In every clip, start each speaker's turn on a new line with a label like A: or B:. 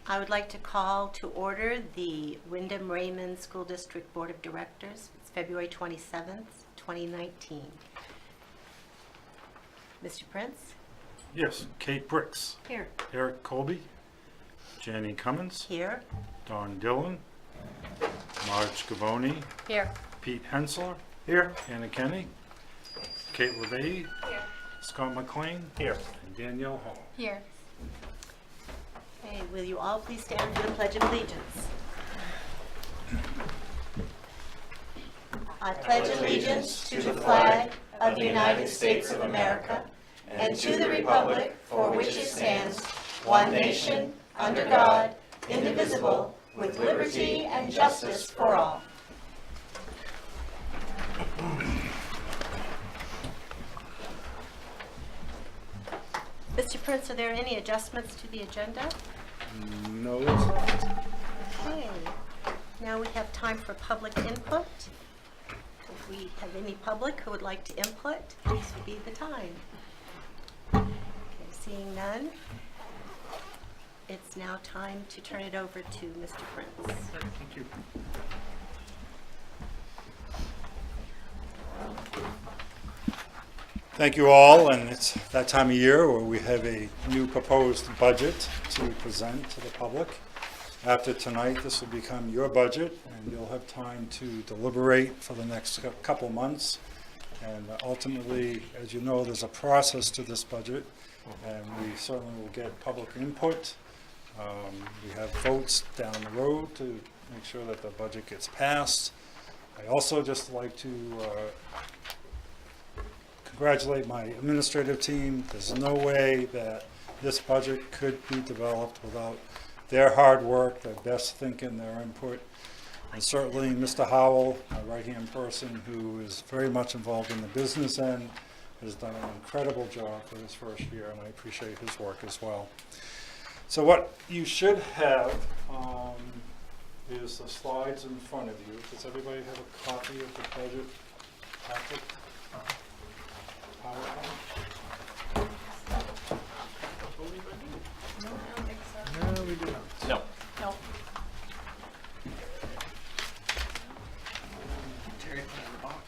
A: I would like to call to order the Wyndham Raymond School District Board of Directors. It's February 27th, 2019. Mr. Prince?
B: Yes, Kate Bricks,
A: Here.
B: Eric Colby, Jenny Cummins,
A: Here.
B: Don Dillon, Marge Gavoni,
A: Here.
B: Pete Hensler, here, Anna Kenny, Kate LeVay,
A: Here.
B: Scott McLean, here, and Danielle Hall.
A: Here. Okay, will you all please stand for the Pledge of Allegiance? I pledge allegiance to the flag of the United States of America and to the republic for which it stands, one nation, under God, indivisible, with liberty and justice for all. Mr. Prince, are there any adjustments to the agenda?
B: No, it's not.
A: Okay, now we have time for public input. If we have any public who would like to input, this would be the time. Okay, seeing none, it's now time to turn it over to Mr. Prince.
B: Thank you. Thank you all, and it's that time of year where we have a new proposed budget to present to the public. After tonight, this will become your budget, and you'll have time to deliberate for the next couple months. And ultimately, as you know, there's a process to this budget, and we certainly will get public input. We have votes down the road to make sure that the budget gets passed. I also just like to congratulate my administrative team. There's no way that this budget could be developed without their hard work, their best thinking, their input. And certainly Mr. Howell, my right-hand person who is very much involved in the business end, has done an incredible job for his first year, and I appreciate his work as well. So what you should have is the slides in front of you. Does everybody have a copy of the budget packet? PowerPoint? No, we do not.
C: No.
A: No.
C: Terry put it in the box.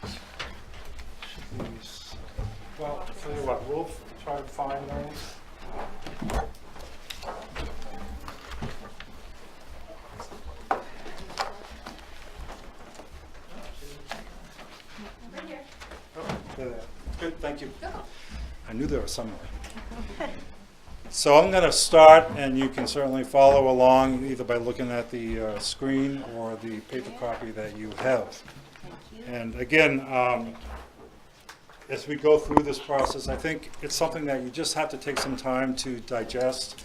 B: Well, I'll tell you what, we'll try to find those. Oh, there they are. Good, thank you. I knew there was somewhere. So I'm going to start, and you can certainly follow along either by looking at the screen or the paper copy that you have.
A: Thank you.
B: And again, as we go through this process, I think it's something that you just have to take some time to digest.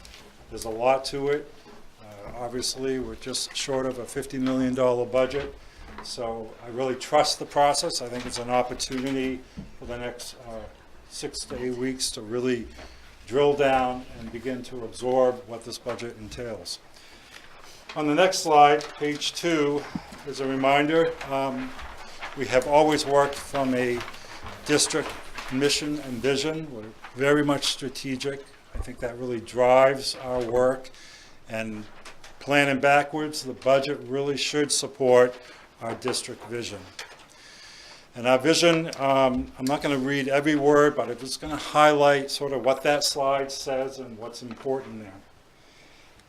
B: There's a lot to it. Obviously, we're just short of a $50 million budget. So I really trust the process. I think it's an opportunity for the next 6 to 8 weeks to really drill down and begin to absorb what this budget entails. On the next slide, page 2, is a reminder. We have always worked from a district mission and vision. We're very much strategic. I think that really drives our work. And planning backwards, the budget really should support our district vision. And our vision, I'm not going to read every word, but I'm just going to highlight sort of what that slide says and what's important there.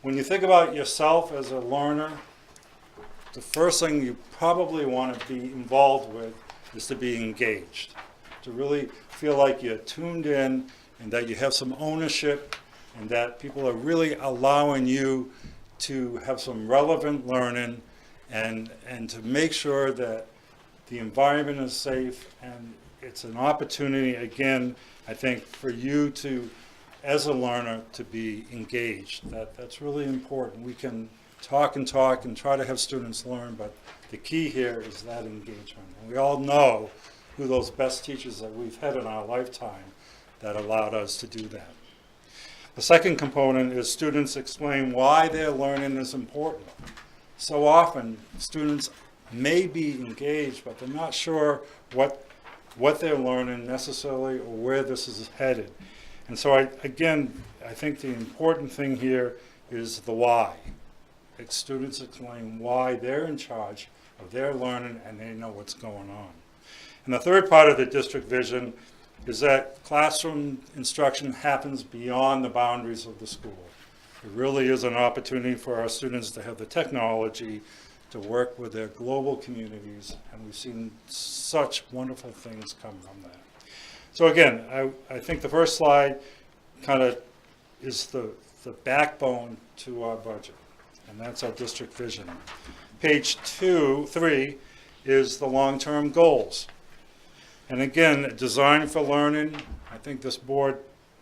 B: When you think about yourself as a learner, the first thing you probably want to be involved with is to be engaged, to really feel like you're tuned in and that you have some ownership and that people are really allowing you to have some relevant learning and to make sure that the environment is safe, and it's an opportunity, again, I think, for you to, as a learner, to be engaged. That's really important. We can talk and try to have students learn, but the key here is that engagement. And we all know who those best teachers that we've had in our lifetime that allowed us to do that. The second component is students explain why their learning is important. So often, students may be engaged, but they're not sure what they're learning necessarily or where this is headed. And so I think the important thing here is the why. Students explain why they're in charge of their learning and they know what's going on. And the third part of the district vision is that classroom instruction happens beyond the boundaries of the school. It really is an opportunity for our students to have the technology to work with their global communities, and we've seen such wonderful things come from that. So again, I think the first slide kind of is the backbone to our budget, and that's our district vision. Page 3 is the long-term goals. And again, design for learning, I think this board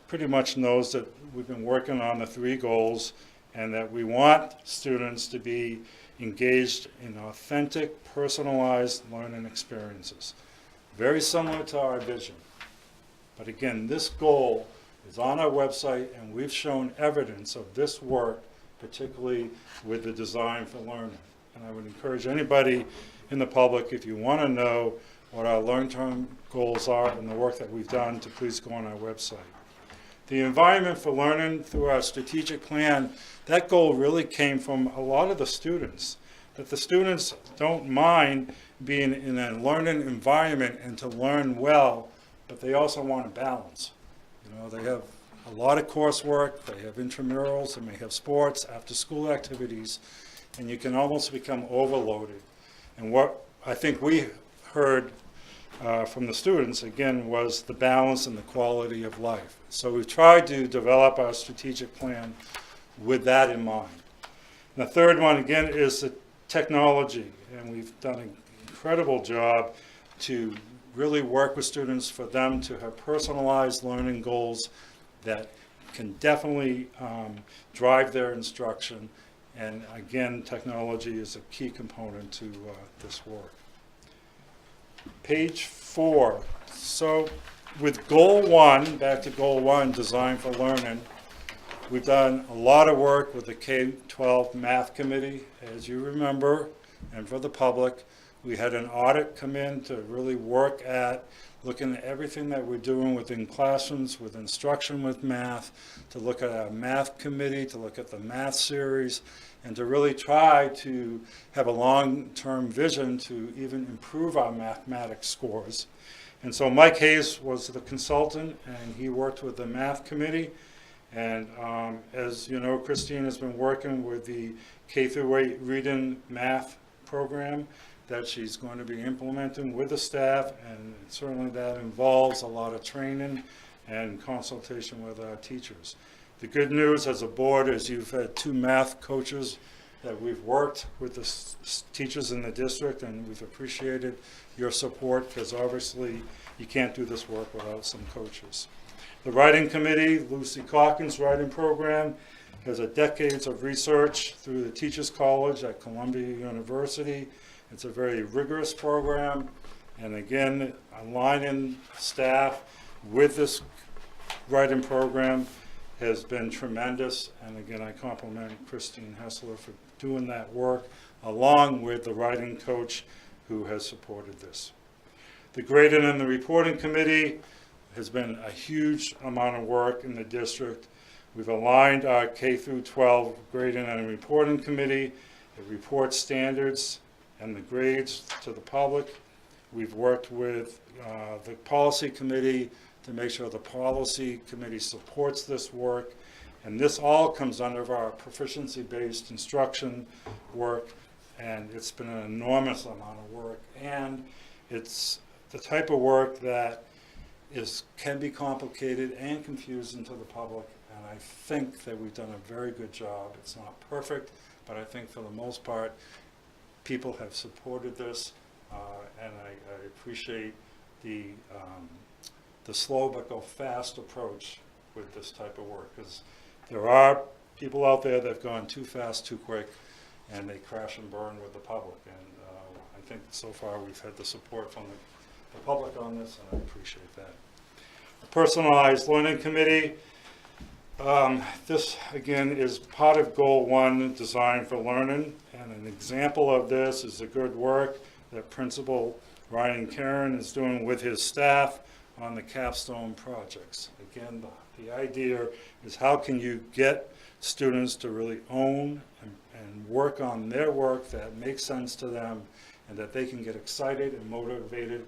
B: pretty much knows that we've been working on the 3 goals and that we want students to be engaged in authentic, personalized learning experiences. Very similar to our vision. But again, this goal is on our website and we've shown evidence of this work, particularly with the design for learning. And I would encourage anybody in the public, if you want to know what our long-term goals are and the work that we've done, to please go on our website. The environment for learning through our strategic plan, that goal really came from a lot of the students, that the students don't mind being in a learning environment and to learn well, but they also want a balance. You know, they have a lot of coursework, they have intramurals, they may have sports, after-school activities, and you can almost become overloaded. And what I think we heard from the students, again, was the balance and the quality of life. So we've tried to develop our strategic plan with that in mind. And the third one, again, is the technology. And we've done an incredible job to really work with students for them to have personalized learning goals that can definitely drive their instruction. And again, technology is a key component to this work. Page 4. So with goal 1, back to goal 1, design for learning, we've done a lot of work with the K-12 math committee. As you remember, and for the public, we had an audit come in to really work at looking at everything that we're doing within classrooms, with instruction with math, to look at our math committee, to look at the math series, and to really try to have a long-term vision to even improve our mathematics scores. And so Mike Hayes was the consultant, and he worked with the math committee. And as you know, Christine has been working with the K-8 reading math program that she's going to be implementing with the staff, and certainly that involves a lot of training and consultation with our teachers. The good news as a board is you've had 2 math coaches that we've worked with the teachers in the district, and we've appreciated your support, because obviously you can't do this work without some coaches. The writing committee, Lucy Calkins' writing program, has a decades of research through the Teachers College at Columbia University. It's a very rigorous program, and again, aligning staff with this writing program has been tremendous. And again, I compliment Christine Hessler for doing that work, along with the writing coach who has supported this. The grading and the reporting committee has been a huge amount of work in the district. We've aligned our K-12 grading and reporting committee. It reports standards and the grades to the public. We've worked with the policy committee to make sure the policy committee supports this work. And this all comes under our proficiency-based instruction work, and it's been an enormous amount of work. And it's the type of work that can be complicated and confusing to the public, and I think that we've done a very good job. It's not perfect, but I think for the most part, people have supported this, and I appreciate the slow but go fast approach with this type of work, because there are people out there that have gone too fast, too quick, and they crash and burn with the public. And I think so far we've had the support from the public on this, and I appreciate that. The Personalized Learning Committee, this again is part of Goal 1, Design for Learning, and an example of this is the good work that Principal Ryan Karen is doing with his staff on the capstone projects. again, the idea is how can you get students to really own and work on their work that makes sense to them and that they can get excited and motivated,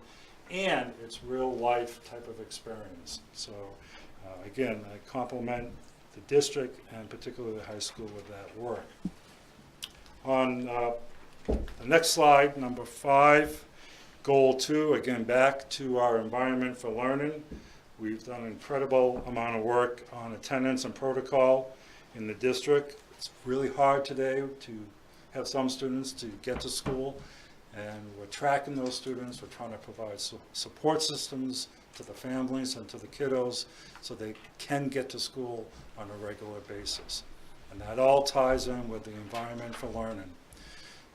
B: and it's real life type of experience. So again, I compliment the district and particularly the high school with that work. On the next slide, number 5, goal 2, again back to our environment for learning. We've done an incredible amount of work on attendance and protocol in the district. It's really hard today to have some students to get to school, and we're tracking those students. We're trying to provide support systems to the families and to the kiddos so they can get to school on a regular basis. And that all ties in with the environment for learning.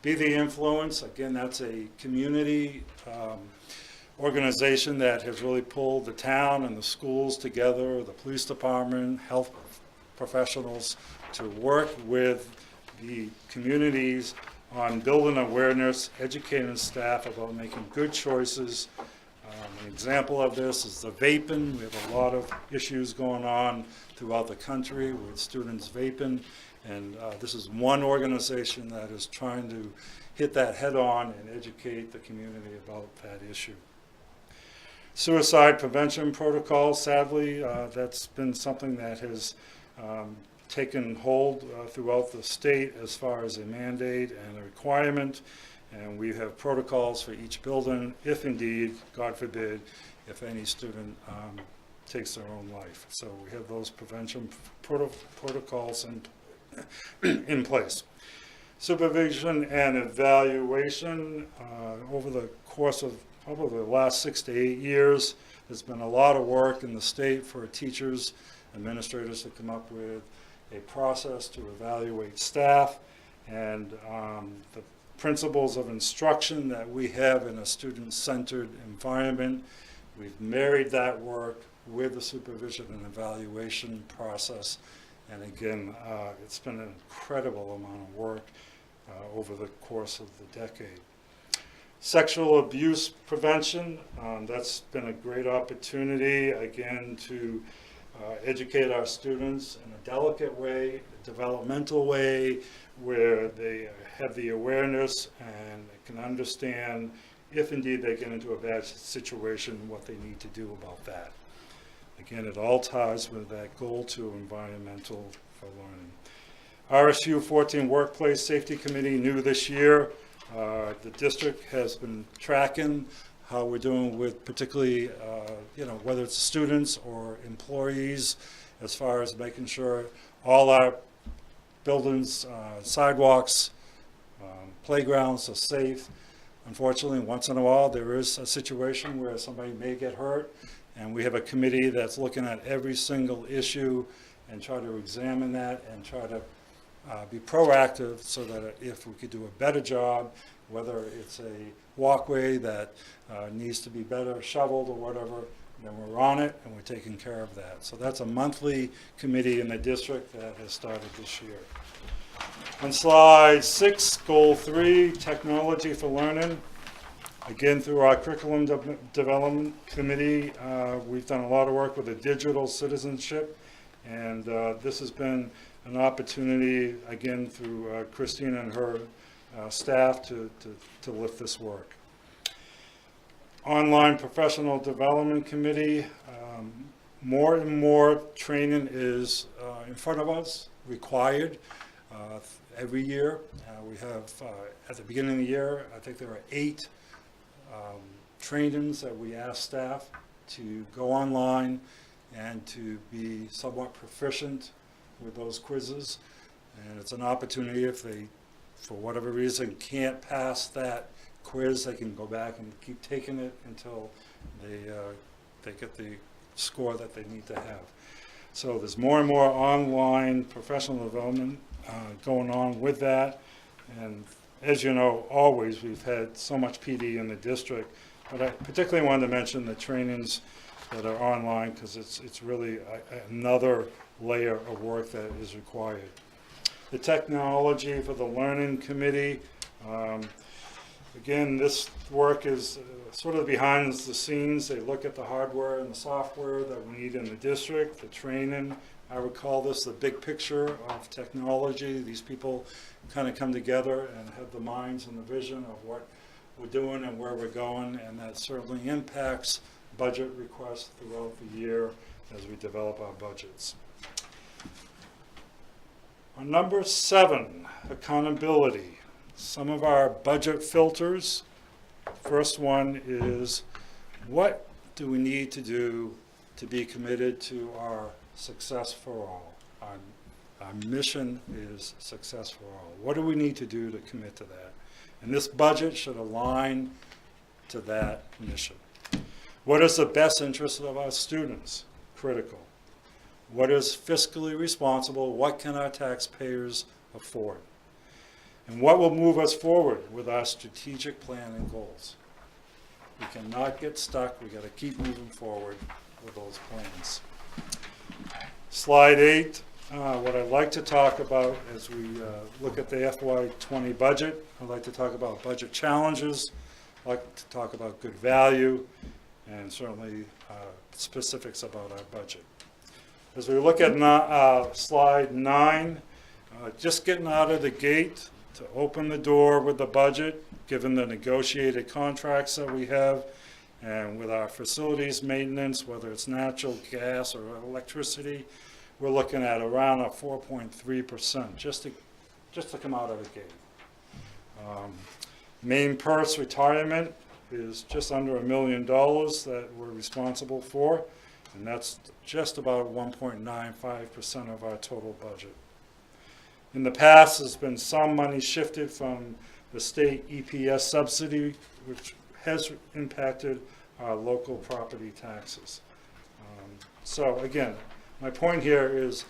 B: Be the Influence, again, that's a community organization that has really pulled the town and the schools together, the police department, health professionals, to work with the communities on building awareness, educating staff about making good choices. An example of this is the vaping. We have a lot of issues going on throughout the country with students vaping, and this is one organization that is trying to hit that head on and educate the community about that issue. Suicide prevention protocol, sadly, that's been something that has taken hold throughout the state as far as a mandate and a requirement, and we have protocols for each building if indeed, God forbid, if any student takes their own life. So we have those prevention protocols in place. Supervision and evaluation, over the course of probably the last 6 to 8 years, there's been a lot of work in the state for teachers, administrators to come up with a process to evaluate staff, and the principles of instruction that we have in a student-centered environment. We've married that work with the supervision and evaluation process, and again, it's been an incredible amount of work over the course of the decade. Sexual abuse prevention, that's been a great opportunity, again, to educate our students in a delicate way, a developmental way, where they have the awareness and can understand if indeed they get into a bad situation, what they need to do about that. Again, it all ties with that goal to environmental for learning. RSU 14 Workplace Safety Committee, new this year. The district has been tracking how we're doing with particularly, whether it's students or employees, as far as making sure all our buildings, sidewalks, playgrounds are safe. Unfortunately, once in a while, there is a situation where somebody may get hurt, and we have a committee that's looking at every single issue and try to examine that and try to be proactive so that if we could do a better job, whether it's a walkway that needs to be better shoveled or whatever, then we're on it and we're taking care of that. So that's a monthly committee in the district that has started this year. On slide 6, goal 3, technology for learning. Again, through our curriculum development committee, we've done a lot of work with the digital citizenship, and this has been an opportunity, again, through Christina and her staff to lift this work. Online professional development committee, more and more training is in front of us, required every year. We have, at the beginning of the year, I think there are 8 trainings that we ask staff to go online and to be somewhat proficient with those quizzes. And it's an opportunity if they, for whatever reason, can't pass that quiz, they can go back and keep taking it until they get the score that they need to have. So there's more and more online professional development going on with that. And as you know, always we've had so much PD in the district, but I particularly wanted to mention the trainings that are online because it's really another layer of work that is required. The technology for the learning committee, Again, this work is sort of behind the scenes. They look at the hardware and the software that we need in the district, the training. I would call this the big picture of technology. These people kind of come together and have the minds and the vision of what we're doing and where we're going, and that certainly impacts budget requests throughout the year as we develop our budgets. On number 7, accountability. Some of our budget filters. First one is, what do we need to do to be committed to our success for all? Our mission is success for all. What do we need to do to commit to that? And this budget should align to that mission. What is the best interest of our students? Critical. What is fiscally responsible? What can our taxpayers afford? And what will move us forward with our strategic plan and goals? We cannot get stuck. We got to keep moving forward with those plans. Slide 8. What I'd like to talk about as we look at the FY20 budget, I'd like to talk about budget challenges. I'd like to talk about good value, and certainly specifics about our budget. As we look at slide 9, just getting out of the gate to open the door with the budget, given the negotiated contracts that we have, and with our facilities maintenance, whether it's natural gas or electricity, we're looking at around a 4.3% just to come out of the gate. Main purse retirement is just under $1 million that we're responsible for, and that's just about 1.95% of our total budget. In the past, there's been some money shifted from the state EPS subsidy, which has impacted our local property taxes. So again, my point here is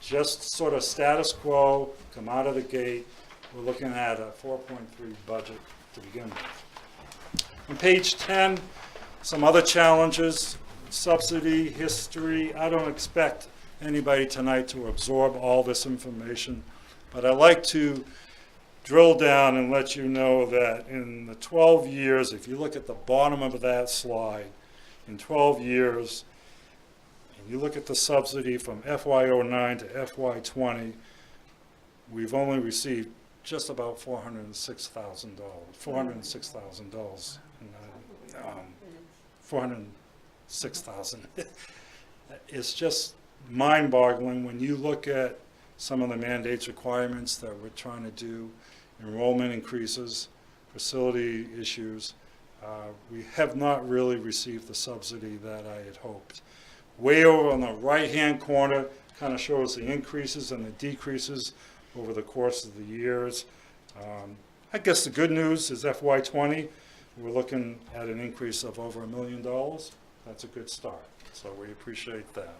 B: just sort of status quo, come out of the gate. We're looking at a 4.3 budget to begin with. On page 10, some other challenges, subsidy, history. I don't expect anybody tonight to absorb all this information, but I'd like to drill down and let you know that in the 12 years, if you look at the bottom of that slide, in 12 years, and you look at the subsidy from FY09 to FY20, we've only received just about $406,000. $406,000. It's just mind-boggling when you look at some of the mandates requirements that we're trying to do, enrollment increases, facility issues. We have not really received the subsidy that I had hoped. Way over on the right-hand corner kind of shows the increases and the decreases over the course of the years. I guess the good news is FY20, we're looking at an increase of over $1 million. That's a good start, so we appreciate that.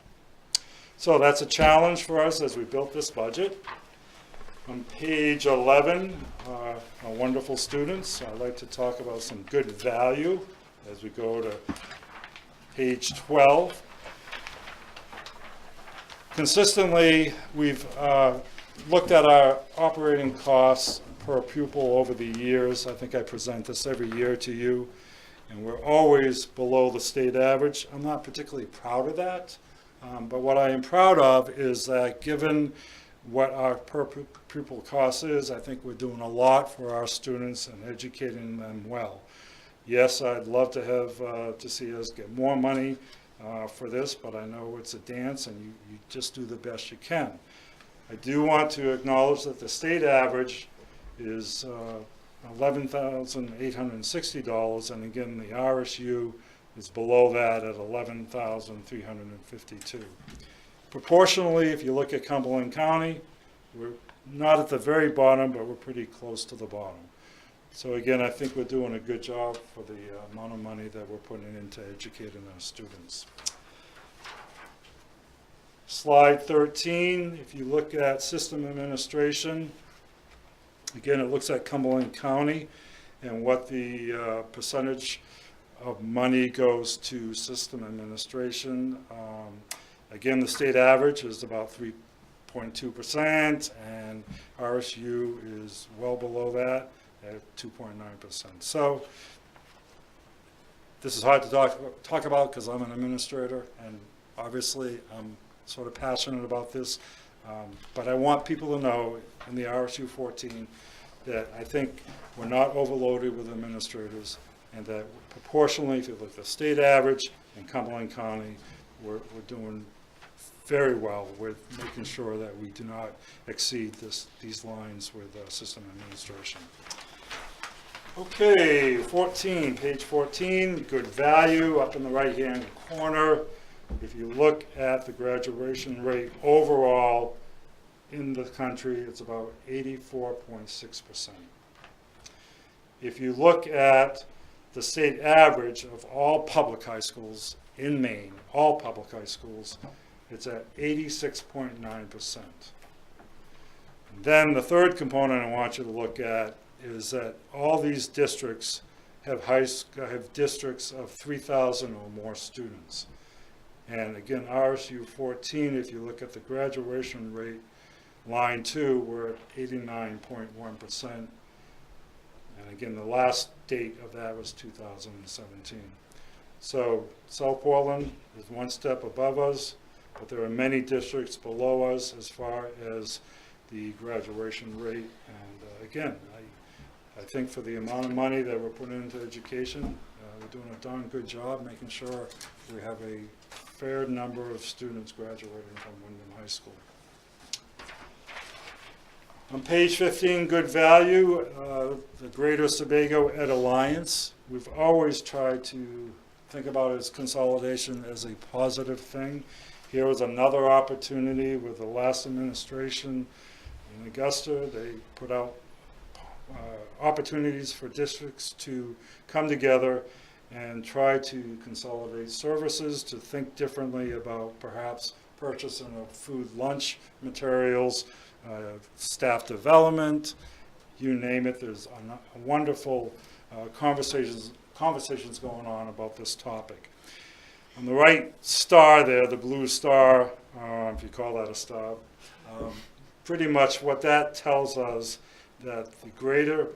B: So that's a challenge for us as we built this budget. On page 11, our wonderful students, I'd like to talk about some good value as we go to page 12. Consistently, we've looked at our operating costs per pupil over the years. I think I present this every year to you, and we're always below the state average. I'm not particularly proud of that, but what I am proud of is that given what our per pupil cost is, I think we're doing a lot for our students and educating them well. Yes, I'd love to have to see us get more money for this, but I know it's a dance and you just do the best you can. I do want to acknowledge that the state average is $11,860, and again the RSU is below that at $11,352. Proportionally, if you look at Cumberland County, we're not at the very bottom, but we're pretty close to the bottom. So again, I think we're doing a good job for the amount of money that we're putting into educating our students. Slide 13, if you look at system administration, again, it looks at Cumberland County and what the percentage of money goes to system administration. Again, the state average is about 3.2%, and RSU is well below that. at 2.9%. So this is hard to talk about because I'm an administrator, and obviously I'm sort of passionate about this. But I want people to know in the RSU 14 that I think we're not overloaded with administrators, and that proportionally, if you look at the state average in Cumberland County, we're doing very well with making sure that we do not exceed these lines with system administration. Okay, 14, page 14, good value up in the right-hand corner. If you look at the graduation rate overall in the country, it's about 84.6%. If you look at the state average of all public high schools in Maine, all public high schools, it's at 86.9%. Then the third component I want you to look at is that all these districts have districts of 3,000 or more students. And again, RSU 14, if you look at the graduation rate, line 2, we're at 89.1%. And again, the last date of that was 2017. So South Portland is one step above us, but there are many districts below us as far as the graduation rate. And again, I think for the amount of money that we're putting into education, we're doing a darn good job making sure we have a fair number of students graduating from Wyndham High School. On page 15, good value, the Greater Sebago Ed Alliance. We've always tried to think about its consolidation as a positive thing. Here was another opportunity with the last administration in Augusta. They put out opportunities for districts to come together and try to consolidate services, to think differently about perhaps purchasing of food lunch materials, staff development, you name it. There's a wonderful conversations going on about this topic. On the right star there, the blue star, if you call that a star, pretty much what that tells us that the Greater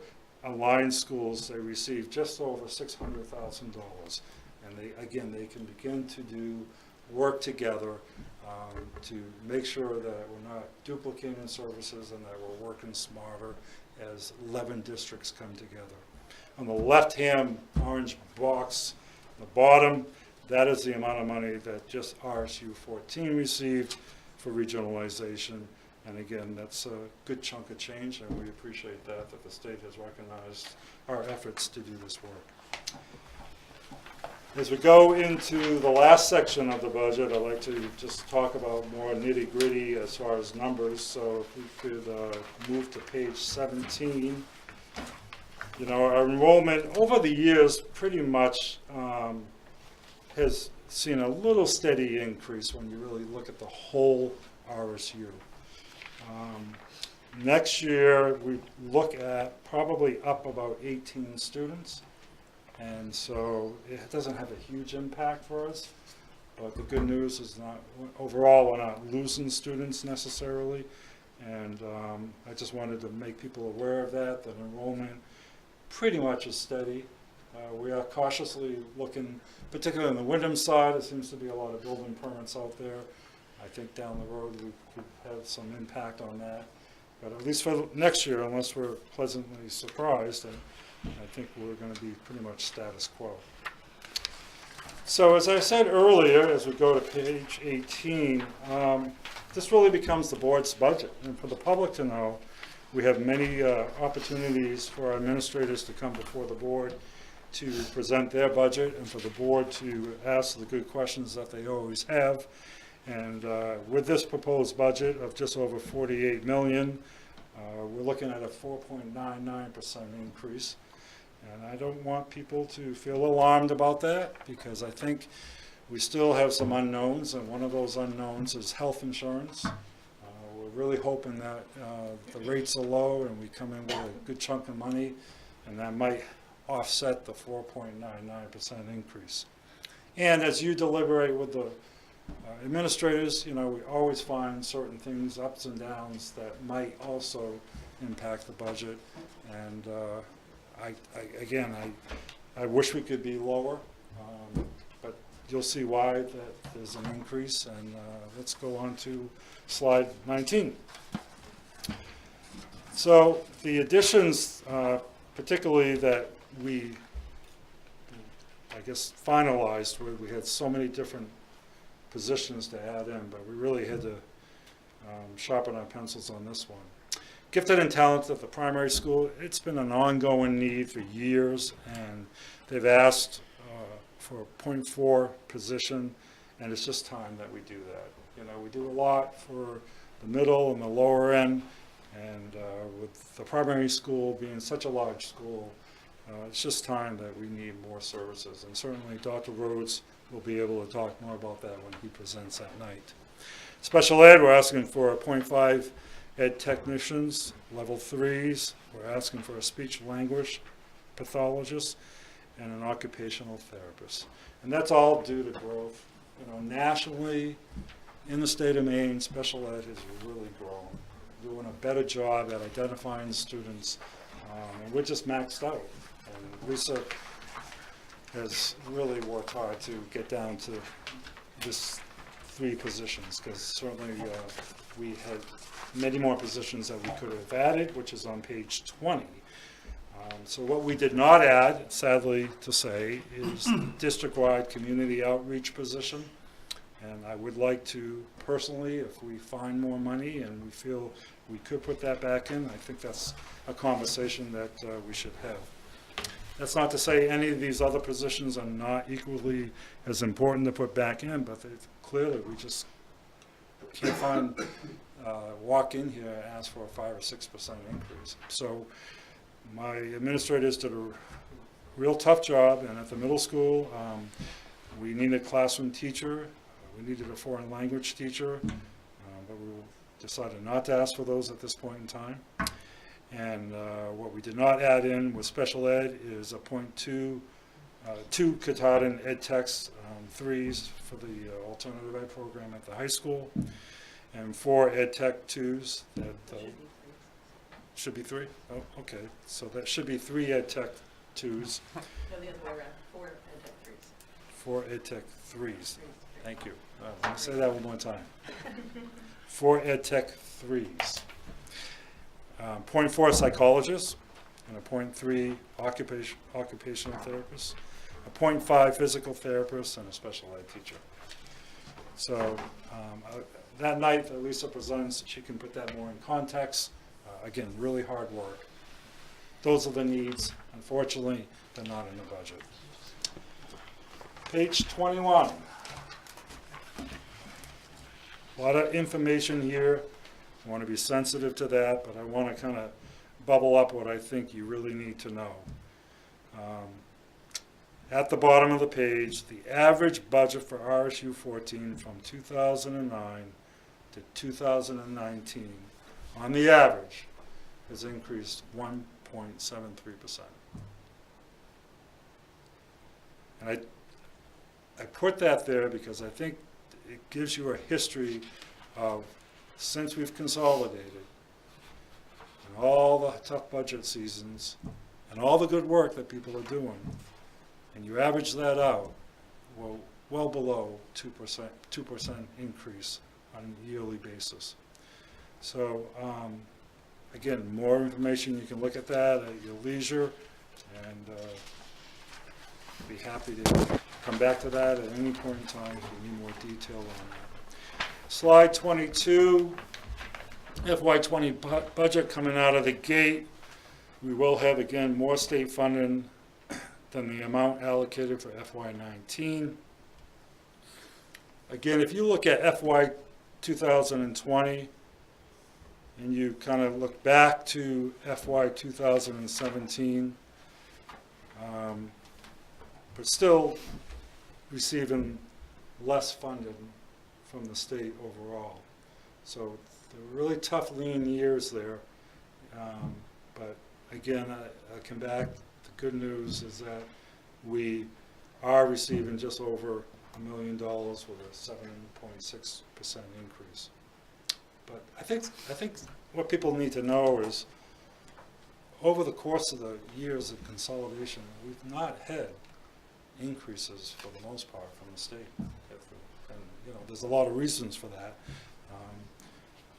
B: Alliance schools, they receive just over $600,000. And they can begin to work together to make sure that we're not duplicating services and that we're working smarter as 11 districts come together. On the left-hand orange box, the bottom, that is the amount of money that just RSU 14 received for regionalization. And again, that's a good chunk of change, and we appreciate that the state has recognized our efforts to do this work. As we go into the last section of the budget, I'd like to just talk about more nitty-gritty as far as numbers. So if we could move to page 17. You know, our enrollment over the years pretty much has seen a little steady increase when you really look at the whole RSU. Next year, we look at probably up about 18 students. And so it doesn't have a huge impact for us. But the good news is overall, we're not losing students necessarily. And I just wanted to make people aware of that enrollment pretty much is steady. We are cautiously looking, particularly on the Wyndham side. There seems to be a lot of building permits out there. I think down the road we could have some impact on that. But at least for next year, unless we're pleasantly surprised, I think we're going to be pretty much status quo. So as I said earlier, as we go to page 18, this really becomes the board's budget. And for the public to know, we have many opportunities for our administrators to come before the board to present their budget and for the board to ask the good questions that they always have. And with this proposed budget of just over $48 million, we're looking at a 4.99% increase. And I don't want people to feel alarmed about that, because I think we still have some unknowns, and one of those unknowns is health insurance. We're really hoping that the rates are low and we come in with a good chunk of money, and that might offset the 4.99% increase. And as you deliberate with the Administrators, we always find certain things, ups and downs, that might also impact the budget. And I wish we could be lower, but you'll see why that there's an increase. And let's go on to slide 19. So the additions, particularly that we, I guess, finalized, where we had so many different positions to add in, but we really had to sharpen our pencils on this one. Gifted and talented at the primary school, it's been an ongoing need for years, and they've asked for a 0.4 position, and it's just time that we do that. We do a lot for the middle and the lower end, and with the primary school being such a large school, it's just time that we need more services. And certainly Dr. Rhodes will be able to talk more about that when he presents that night. Special ed, we're asking for a 0.5 ed technicians, level 3s. We're asking for a speech language pathologist and an occupational therapist. And that's all due to growth. Nationally, in the state of Maine, special ed has really grown. Doing a better job at identifying students, and we're just maxed out. And Lisa has really worked hard to get down to this 3 positions, because certainly we had many more positions that we could have added, which is on page 20. So what we did not add, sadly to say, is the district-wide community outreach position. And I would like to personally, if we find more money and we feel we could put that back in, I think that's a conversation that we should have. That's not to say any of these other positions are not equally as important to put back in, but clearly we just can't walk in here and ask for a 5 or 6% increase. So my administrators did a real tough job, and at the middle school, we needed a classroom teacher, we needed a foreign language teacher, but we decided not to ask for those at this point in time. And what we did not add in with special ed is a 0.2, 2 Katahdin Ed Techs 3s for the alternative ed program at the high school, and 4 Ed Tech 2s that should be 3? Oh, okay. So that should be 3 Ed Tech 2s.
D: No, the other way around. 4 Ed Tech 3s.
B: 4 Ed Tech 3s. Thank you. Let me say that one more time. 4 Ed Tech 3s. 0.4 psychologists, and a 0.3 occupational therapist, a 0.5 physical therapist, and a special ed teacher. So that night that Lisa presents, she can put that more in context. Again, really hard work. Those are the needs. Unfortunately, they're not in the budget. Page 21. A lot of information here. I want to be sensitive to that, but I want to kind of bubble up what I think you really need to know. At the bottom of the page, the average budget for RSU 14 from 2009 to 2019, on the average, has increased 1.73%. And I put that there because I think it gives you a history of, since we've consolidated, and all the tough budget seasons, and all the good work that people are doing, and you average that out, well below 2% increase on a yearly basis. So again, more information, you can look at that at your leisure, and be happy to come back to that at any point in time if you need more detail on that. Slide 22, FY20 budget coming out of the gate. We will have, again, more state funding than the amount allocated for FY19. Again, if you look at FY 2020 and you kind of look back to FY 2017, but still receiving less funding from the state overall. So they're really tough, lean years there. But again, I come back. The good news is that we are receiving just over $1 million with a 7.6% increase. But I think what people need to know is, over the course of the years of consolidation, we've not had increases for the most part from the state. And you know, there's a lot of reasons for that.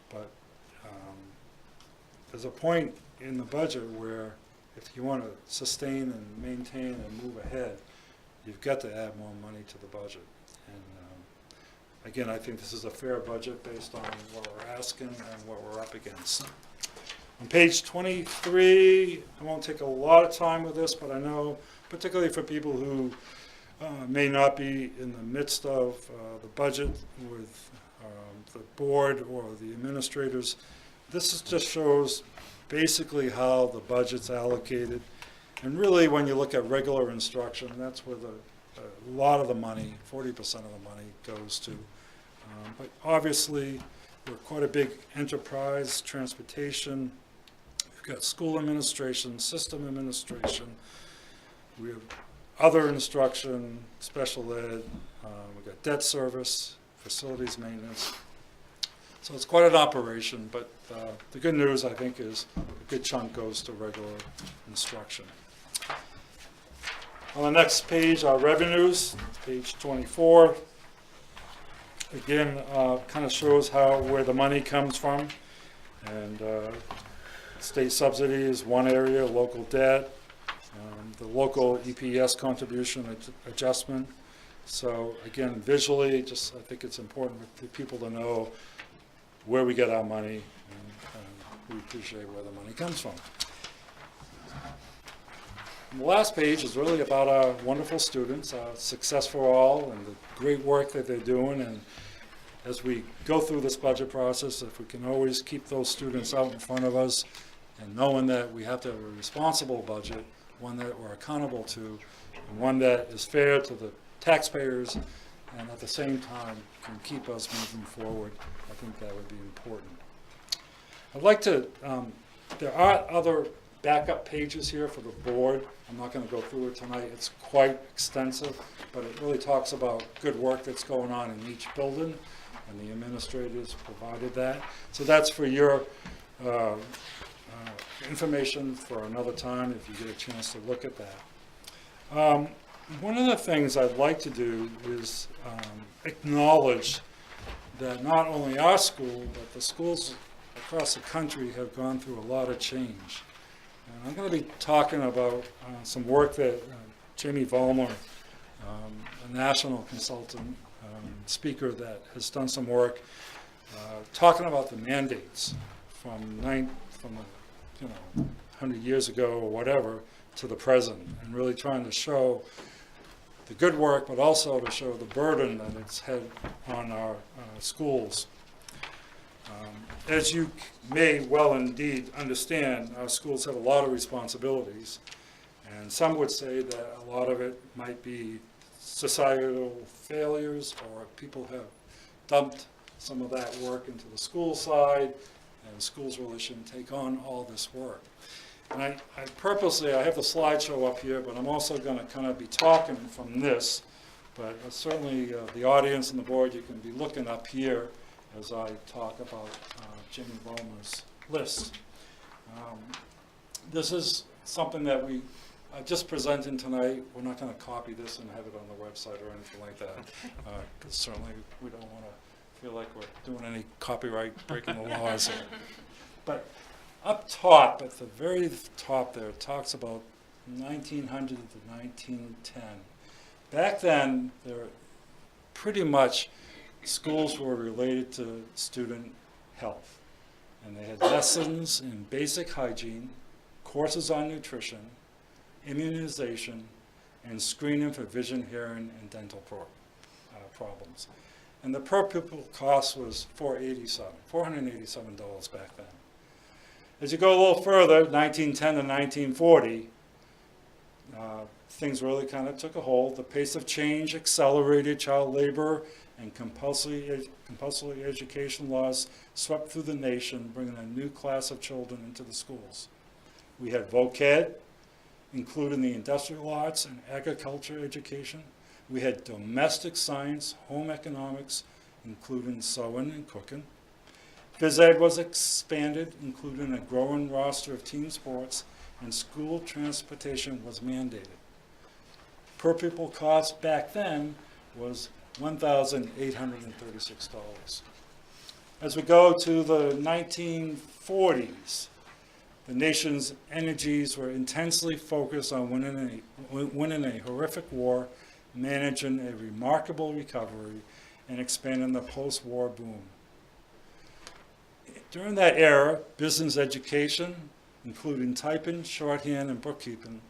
B: But there's a point in the budget where if you want to sustain and maintain and move ahead, you've got to add more money to the budget. And again, I think this is a fair budget based on what we're asking and what we're up against. On page 23, I won't take a lot of time with this, but I know, particularly for people who may not be in the midst of the budget with the board or the administrators, this just shows basically how the budget's allocated. And really, when you look at regular instruction, that's where a lot of the money, 40% of the money, goes to. But obviously, we're quite a big enterprise, transportation. We've got school administration, system administration. We have other instruction, special ed. We've got debt service, facilities maintenance. So it's quite an operation, but the good news, I think, is a good chunk goes to regular instruction. On the next page, our revenues, page 24. Again, kind of shows where the money comes from. And state subsidy is one area, local debt, the local EPS contribution adjustment. So again, visually, I think it's important for people to know where we get our money, and we appreciate where the money comes from. And the last page is really about our wonderful students, Success for All, and the great work that they're doing. And as we go through this budget process, if we can always keep those students out in front of us, and knowing that we have to have a responsible budget, one that we're accountable to, and one that is fair to the taxpayers, and at the same time can keep us moving forward, I think that would be important. I'd like to, there are other backup pages here for the board. I'm not going to go through it tonight. It's quite extensive, but it really talks about good work that's going on in each building, and the administrators provided that. So that's for your information for another time if you get a chance to look at that. One of the things I'd like to do is acknowledge that not only our school, but the schools across the country have gone through a lot of change. And I'm going to be talking about some work that Jamie Vollmer, a national consultant, speaker that has done some work talking about the mandates from 100 years ago or whatever to the present, and really trying to show the good work, but also to show the burden that it's had on our schools. As you may well indeed understand, our schools have a lot of responsibilities, and some would say that a lot of it might be societal failures, or people have dumped some of that work into the school side, and schools really shouldn't take on all this work. And I purposely, I have the slideshow up here, but I'm also going to kind of be talking from this, but certainly the audience and the board, you can be looking up here as I talk about Jamie Vollmer's list. This is something that we just presented tonight. We're not going to copy this and have it on the website or anything like that, because certainly we don't want to feel like we're doing any copyright breaking the laws. But up top, at the very top there, it talks about 1900 to 1910. Back then, there pretty much schools were related to student health. And they had lessons in basic hygiene, courses on nutrition, immunization, and screening for vision, hearing, and dental problems. And the per pupil cost was $487 back then. As you go a little further, 1910 to 1940, things really kind of took a hold. The pace of change accelerated. Child labor and compulsory education laws swept through the nation, bringing a new class of children into the schools. We had voc ed, including the industrial arts and agriculture education, We had domestic science, home economics, including sewing and cooking. Phys ed was expanded, including a growing roster of team sports, and school transportation was mandated. Per pupil cost back then was $1,836. As we go to the 1940s, the nation's energies were intensely focused on winning a horrific war, managing a remarkable recovery, and expanding the post-war boom. During that era, business education, including typing, shorthand, and bookkeeping,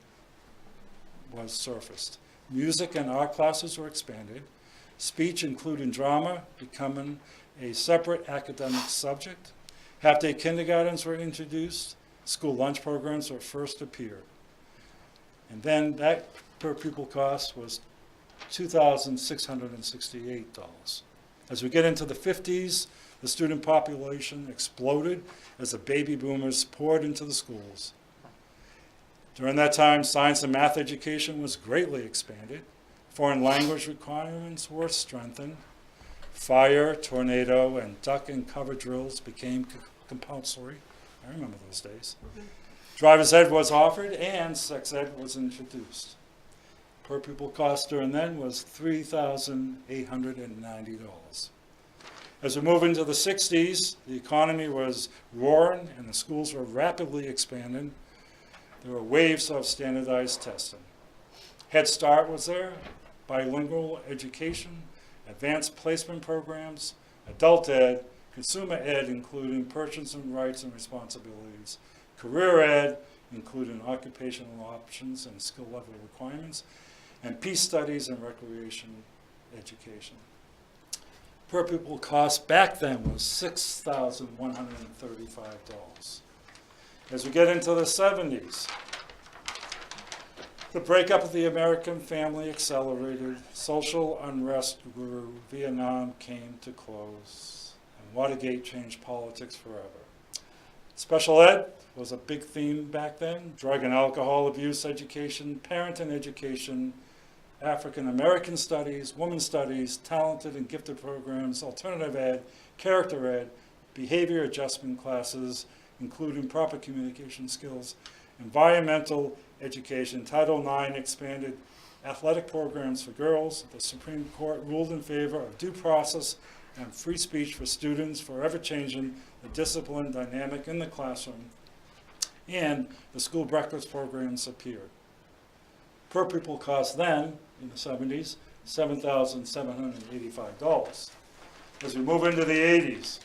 B: was surfaced. Music and art classes were expanded. Speech, including drama, becoming a separate academic subject. Half-day kindergartens were introduced. School lunch programs were first appeared. And then that per pupil cost was $2,668. As we get into the 50s, the student population exploded as the baby boomers poured into the schools. During that time, science and math education was greatly expanded. Foreign language requirements were strengthened. Fire, tornado, and duck and cover drills became compulsory. I remember those days. Driver's ed was offered, and sex ed was introduced. Per pupil cost during then was $3,890. As we move into the 60s, the economy was roaring and the schools were rapidly expanding. There were waves of standardized testing. Head Start was there, bilingual education, advanced placement programs, adult ed, consumer ed, including purchasing rights and responsibilities, career ed, including occupational options and skill level requirements, and peace studies and recreation education. Per pupil cost back then was $6,135. As we get into the 70s, the breakup of the American family accelerated, social unrest grew, Vietnam came to close, and Watergate changed politics forever. Special ed was a big theme back then, drug and alcohol abuse education, parenting education, African American studies, women's studies, talented and gifted programs, alternative ed, character ed, behavior adjustment classes, including proper communication skills, environmental education. Title IX expanded athletic programs for girls. The Supreme Court ruled in favor of due process and free speech for students, forever changing the discipline dynamic in the classroom. And the school breakfast programs appeared. Per pupil cost then, in the 70s, $7,785. As we move into the 80s,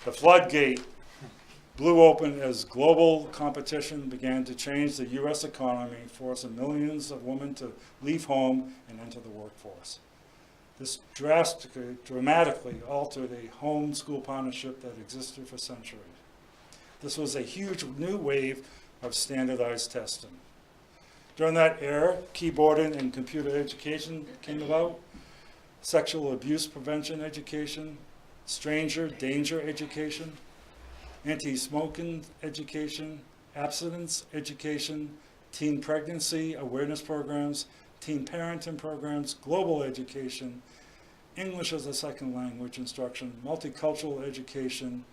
B: the floodgate blew open as global competition began to change the U.S. economy, forcing millions of women to leave home and enter the workforce. This dramatically altered a home-school partnership that existed for centuries. This was a huge new wave of standardized testing. During that era, keyboarding and computer education came about, sexual abuse prevention education, stranger danger education, anti-smoking education, abstinence education, teen pregnancy awareness programs, teen parenting programs, global education, English as a second language instruction, multicultural education,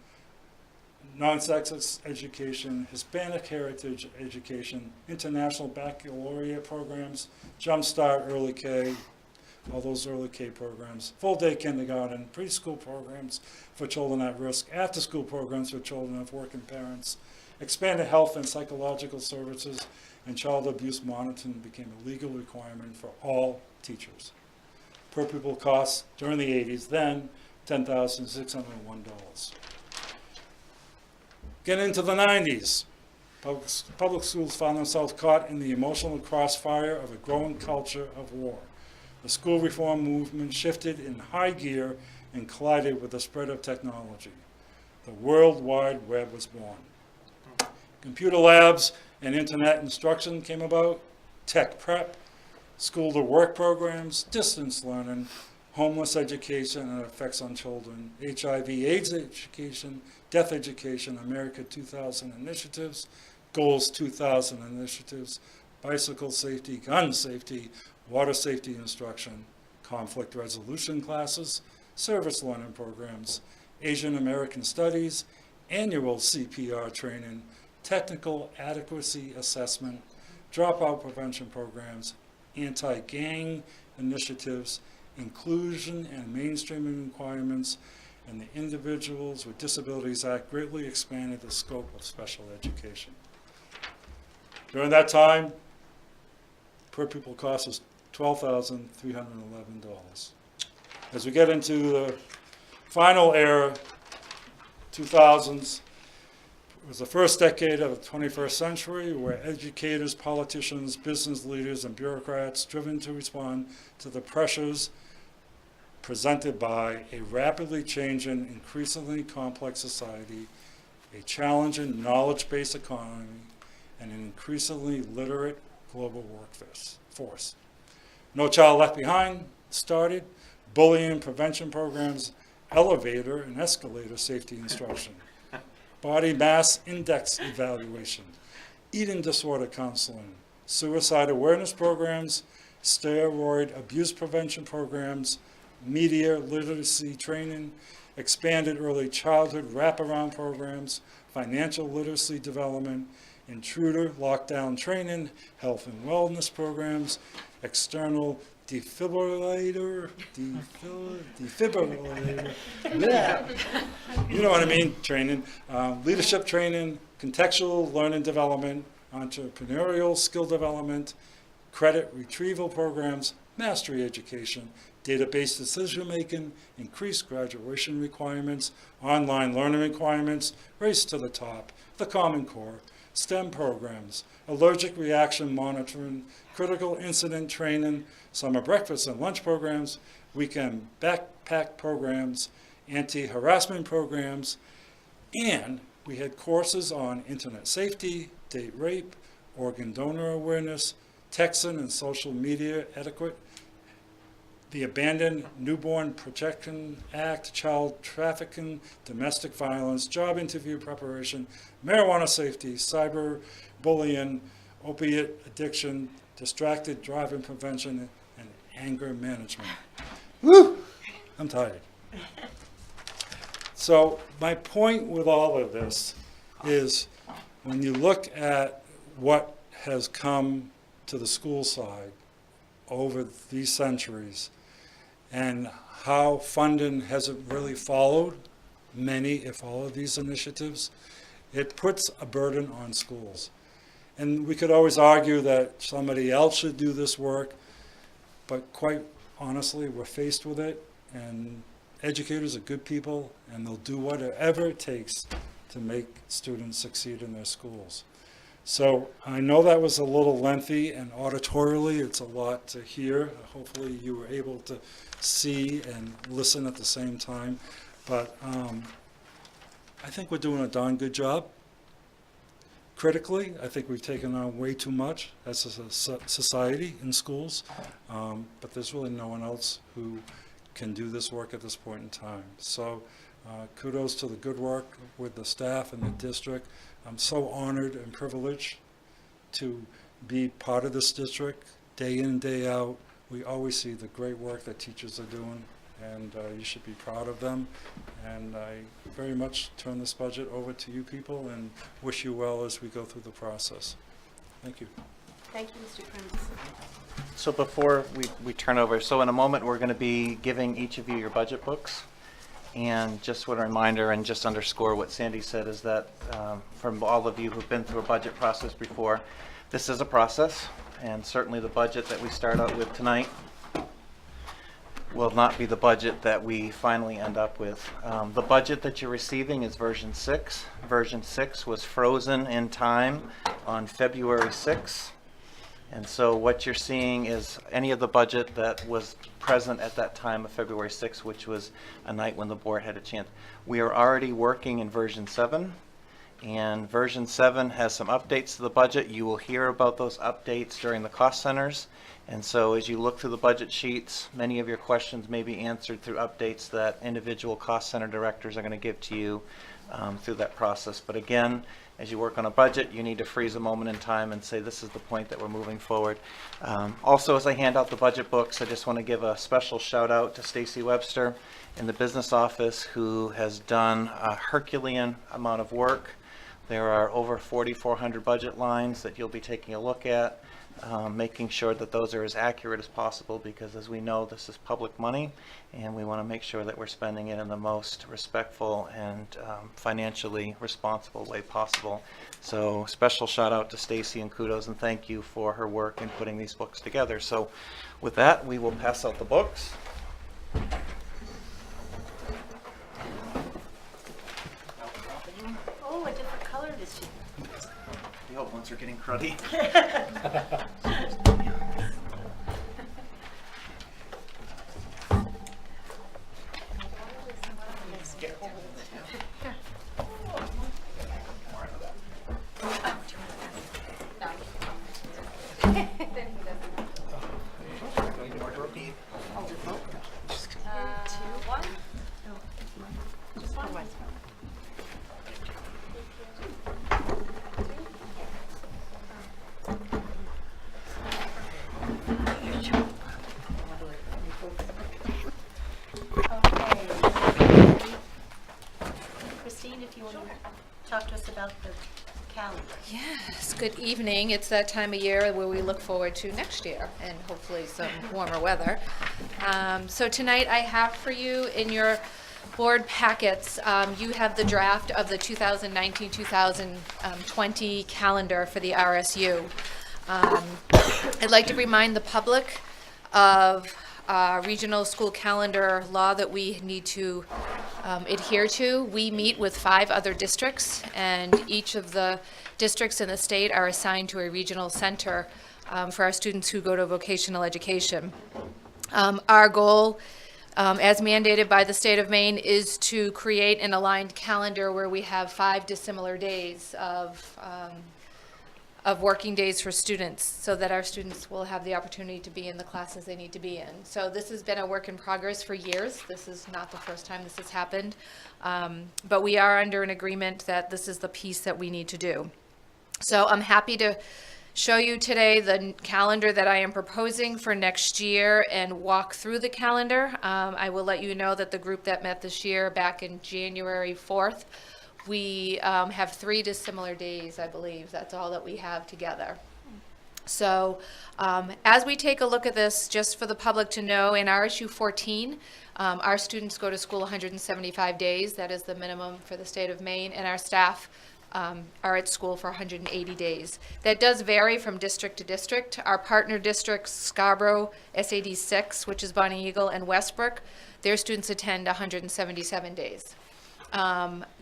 B: non-sexist education, Hispanic heritage education, international baccalaureate programs, Jumpstart, Early K, all those early K programs, full-day kindergarten, preschool programs for children at risk, after-school programs for children of working parents, expanded health and psychological services, and child abuse monitoring became a legal requirement for all teachers. Per pupil costs during the 80s, then $10,601. Getting into the 90s, public schools found themselves caught in the emotional crossfire of a growing culture of war. The school reform movement shifted in high gear and collided with the spread of technology. The World Wide Web was born. Computer labs and internet instruction came about, tech prep, school-to-work programs, distance learning, homeless education and effects on children, HIV/AIDS education, death education, America 2000 initiatives, Goals 2000 initiatives, bicycle safety, gun safety, water safety instruction, conflict resolution classes, service learning programs, Asian American Studies, annual CPR training, technical adequacy assessment, dropout prevention programs, anti-gang initiatives, inclusion and mainstreaming requirements, and the Individuals with Disabilities Act greatly expanded the scope of special education. During that time, per pupil cost was $12,311. As we get into the final era, 2000s, it was the first decade of the 21st century where educators, politicians, business leaders, and bureaucrats driven to respond to the pressures presented by a rapidly changing, increasingly complex society, a challenging knowledge-based economy, and an increasingly literate global workforce. No Child Left Behind started, bullying prevention programs, elevator and escalator safety instruction, body mass index evaluation, eating disorder counseling, suicide awareness programs, steroid abuse prevention programs, media literacy training, expanded early childhood wraparound programs, financial literacy development, intruder lockdown training, health and wellness programs, external defibrillator, yeah. You know what I mean, training, leadership training, contextual learning development, entrepreneurial skill development, credit retrieval programs, mastery education, database decision-making, increased graduation requirements, online learning requirements, race to the top, the Common Core, STEM programs, allergic reaction monitoring, critical incident training, summer breakfast and lunch programs, weekend backpack programs, anti-harassment programs, and we had courses on internet safety, date rape, organ donor awareness, texting and social media etiquette, the Abandoned Newborn Protection Act, child trafficking, domestic violence, job interview preparation, marijuana safety, cyber bullying, opiate addiction, distracted driving prevention, and anger management. Woo! I'm tired. So my point with all of this is when you look at what has come to the school side over these centuries, and how funding hasn't really followed many, if all of these initiatives, it puts a burden on schools. And we could always argue that somebody else should do this work, but quite honestly, we're faced with it, and educators are good people, and they'll do whatever it takes to make students succeed in their schools. So I know that was a little lengthy, and auditorially it's a lot to hear. Hopefully you were able to see and listen at the same time. But I think we're doing a darn good job. Critically, I think we've taken on way too much as a society in schools, but there's really no one else who can do this work at this point in time. So kudos to the good work with the staff and the district. I'm so honored and privileged to be part of this district day in, day out. We always see the great work that teachers are doing, and you should be proud of them. And I very much turn this budget over to you people and wish you well as we go through the process. Thank you.
A: Thank you, Mr. Prince.
C: So before we turn over, so in a moment we're going to be giving each of you your budget books. And just what a reminder and just underscore what Sandy said is that from all of you who've been through a budget process before, this is a process, and certainly the budget that we start out with tonight will not be the budget that we finally end up with. The budget that you're receiving is version 6. Version 6 was frozen in time on February 6th. And so what you're seeing is any of the budget that was present at that time of February 6th, which was a night when the board had a chance. We are already working in version 7, and version 7 has some updates to the budget. You will hear about those updates during the cost centers. And so as you look through the budget sheets, many of your questions may be answered through updates that individual cost center directors are going to give to you through that process. But again, as you work on a budget, you need to freeze a moment in time and say, this is the point that we're moving forward. Also, as I hand out the budget books, I just want to give a special shout out to Stacy Webster in the business office, who has done a Herculean amount of work. There are over 4,400 budget lines that you'll be taking a look at, making sure that those are as accurate as possible, because as we know, this is public money, and we want to make sure that we're spending it in the most respectful and financially responsible way possible. So special shout out to Stacy, and kudos and thank you for her work in putting these books together. So with that, we will pass out the books.
A: Oh, a different color this year.
C: The old ones are getting cruddy.
A: One? Just one. Christine, if you want to talk to us about the calendar.
E: Yes, good evening. It's that time of year where we look forward to next year and hopefully some warmer weather. So tonight I have for you in your board packets, you have the draft of the 2019-2020 calendar for the RSU. I'd like to remind the public of regional school calendar law that we need to adhere to. We meet with 5 other districts, and each of the districts in the state are assigned to a regional center for our students who go to vocational education. Our goal, as mandated by the state of Maine, is to create an aligned calendar where we have 5 dissimilar days of working days for students, so that our students will have the opportunity to be in the classes they need to be in. So this has been a work in progress for years. This is not the first time this has happened, but we are under an agreement that this is the piece that we need to do. So I'm happy to show you today the calendar that I am proposing for next year and walk through the calendar. I will let you know that the group that met this year back in January 4th, we have 3 dissimilar days, I believe. That's all that we have together. So as we take a look at this, just for the public to know, in RSU 14, our students go to school 175 days. That is the minimum for the state of Maine, and our staff are at school for 180 days. That does vary from district to district. Our partner districts, Scarborough, SAD 6, which is Bonnie Eagle, and Westbrook, their students attend 177 days.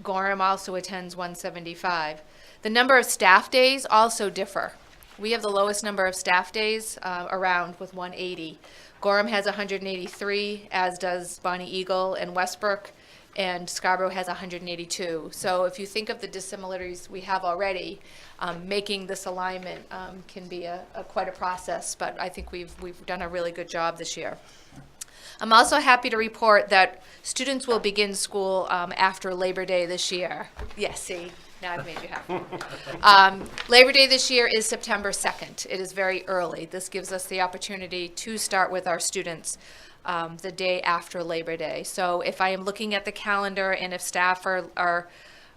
E: Gorham also attends 175. The number of staff days also differ. We have the lowest number of staff days around with 180. Gorham has 183, as does Bonnie Eagle and Westbrook, and Scarborough has 182. So if you think of the dissimilarities we have already, making this alignment can be quite a process, but I think we've done a really good job this year. I'm also happy to report that students will begin school after Labor Day this year. Yes, see, now I've made you happy. Labor Day this year is September 2nd. It is very early. This gives us the opportunity to start with our students the day after Labor Day. So if I am looking at the calendar and if staff are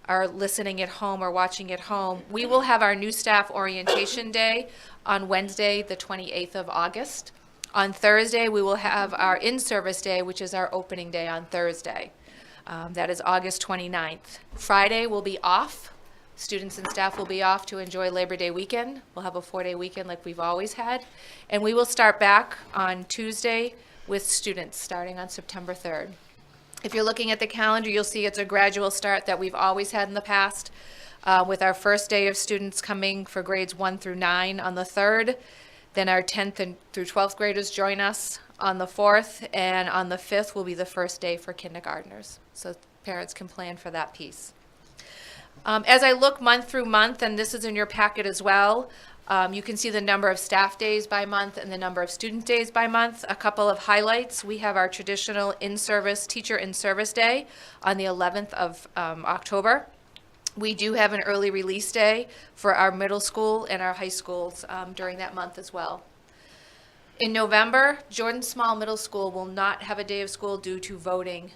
E: listening at home or watching at home, we will have our new staff orientation day on Wednesday, the 28th of August. On Thursday, we will have our in-service day, which is our opening day on Thursday. That is August 29th. Friday will be off. Students and staff will be off to enjoy Labor Day weekend. We'll have a 4-day weekend like we've always had. And we will start back on Tuesday with students starting on September 3rd. If you're looking at the calendar, you'll see it's a gradual start that we've always had in the past, with our first day of students coming for grades 1 through 9 on the 3rd. Then our 10th through 12th graders join us on the 4th, and on the 5th will be the first day for kindergartners. So parents can plan for that piece. As I look month through month, and this is in your packet as well, you can see the number of staff days by month and the number of student days by month. A couple of highlights. We have our traditional in-service, teacher in-service day on the 11th of October. We do have an early release day for our middle school and our high schools during that month as well. In November, Jordan Small Middle School will not have a day of school due to voting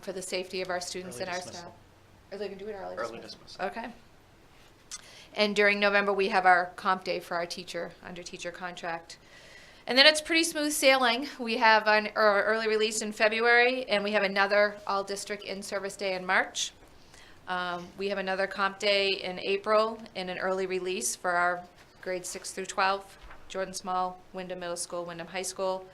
E: for the safety of our students
C: Early
E: and our
C: dismissal.
E: staff. Are they going to do it early?
C: Early dismissal.
E: Okay. And during November, we have our comp day for our teacher, under teacher contract. And then it's pretty smooth sailing. We have our early release in February, and we have another all-district in-service day in March. We have another comp day in April and an early release for our grades 6 through 12, Jordan Small, Wyndham Middle School, Wyndham High School.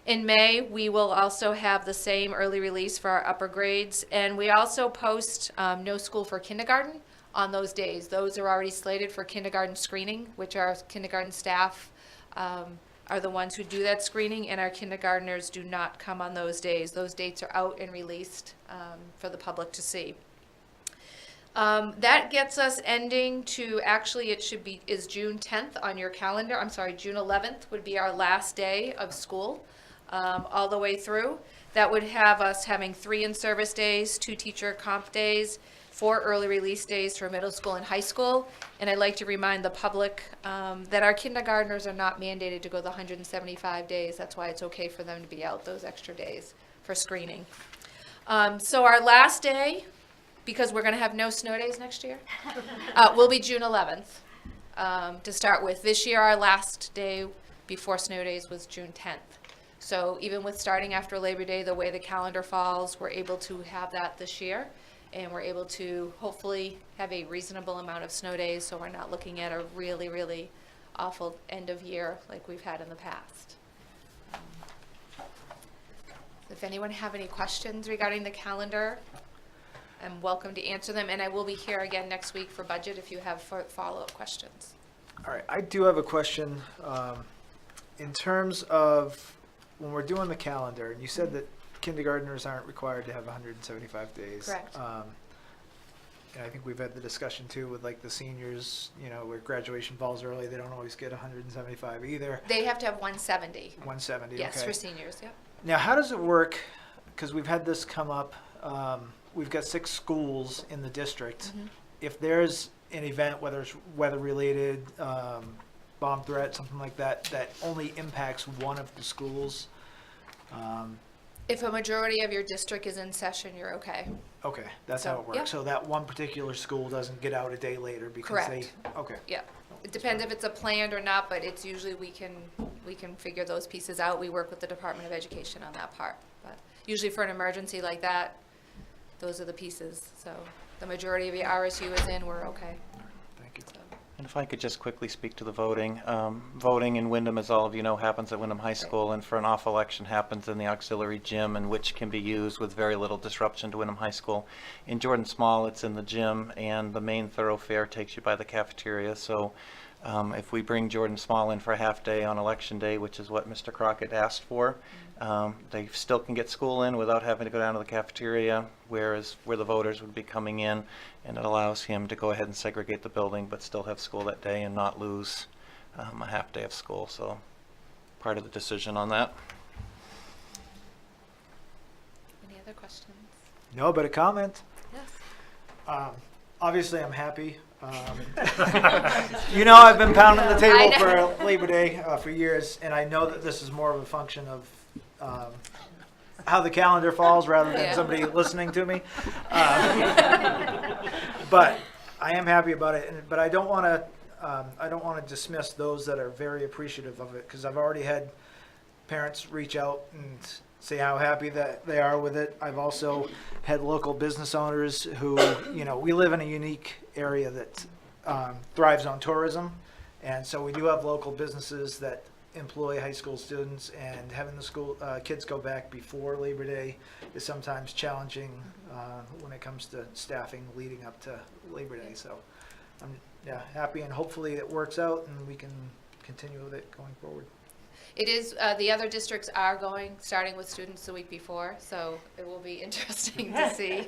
E: In May, we will also have the same early release for our upper grades, and we also post no school for kindergarten on those days. Those are already slated for kindergarten screening, which our kindergarten staff are the ones who do that screening, and our kindergartners do not come on those days. Those dates are out and released for the public to see. That gets us ending to, actually it should be, is June 10th on your calendar. I'm sorry, June 11th would be our last day of school all the way through. That would have us having 3 in-service days, 2 teacher comp days, 4 early release days for middle school and high school. And I'd like to remind the public that our kindergartners are not mandated to go the 175 days. That's why it's okay for them to be out those extra days for screening. So our last day, because we're going to have no snow days next year, will be June 11th to start with. This year, our last day before snow days was June 10th. So even with starting after Labor Day, the way the calendar falls, we're able to have that this year. And we're able to hopefully have a reasonable amount of snow days, so we're not looking at a really, really awful end of year like we've had in the past. If anyone have any questions regarding the calendar, I'm welcome to answer them, and I will be here again next week for budget if you have follow-up questions.
F: All right, I do have a question. In terms of when we're doing the calendar, and you said that kindergartners aren't required to have 175 days.
E: Correct.
F: And I think we've had the discussion too with like the seniors, you know, where graduation falls early, they don't always get 175 either.
E: They have to have 170.
F: 170,
E: Yes,
F: okay.
E: for seniors, yep.
F: Now, how does it work? Because we've had this come up. We've got 6 schools in the district.
E: Mhm.
F: If there's an event, whether it's weather-related, bomb threat, something like that, that only impacts one of the schools,
E: If a majority of your district is in session, you're okay.
F: okay, that's
E: So,
F: how it works.
E: yep.
F: So that one particular school doesn't get out a day later because they, okay.
E: Yeah, it depends if it's a planned or not, but it's usually we can figure those pieces out. We work with the Department of Education on that part. But usually for an emergency like that, those are the pieces. So the majority of your RSU is in, we're okay.
F: Thank you.
E: So,
C: And if I could just quickly speak to the voting. Voting in Wyndham, as all of you know, happens at Wyndham High School, and for an off election happens in the auxiliary gym, and which can be used with very little disruption to Wyndham High School. In Jordan Small, it's in the gym, and the main thoroughfare takes you by the cafeteria. So if we bring Jordan Small in for a half day on election day, which is what Mr. Crockett asked for, they still can get school in without having to go down to the cafeteria, whereas where the voters would be coming in, and it allows him to go ahead and segregate the building but still have school that day and not lose a half day of school. So part of the decision on that.
E: any other questions?
F: No, but a comment.
E: Yes.
F: Obviously, I'm happy. You know, I've been pounding the
E: I
F: table
E: know.
F: for Labor Day for years, and I know that this is more of a function of how the calendar falls rather than
E: Yeah.
F: somebody listening to me. But I am happy about it, but I don't want to dismiss those that are very appreciative of it, because I've already had parents reach out and say how happy that they are with it. I've also had local business owners who, you know, we live in a unique area that thrives on tourism, and so we do have local businesses that employ high school students, and having the school kids go back before Labor Day is sometimes challenging when it comes to staffing leading up to Labor Day. So I'm happy, and hopefully it works out and we can continue with it going forward.
E: It is, the other districts are starting with students the week before, so it will be interesting to see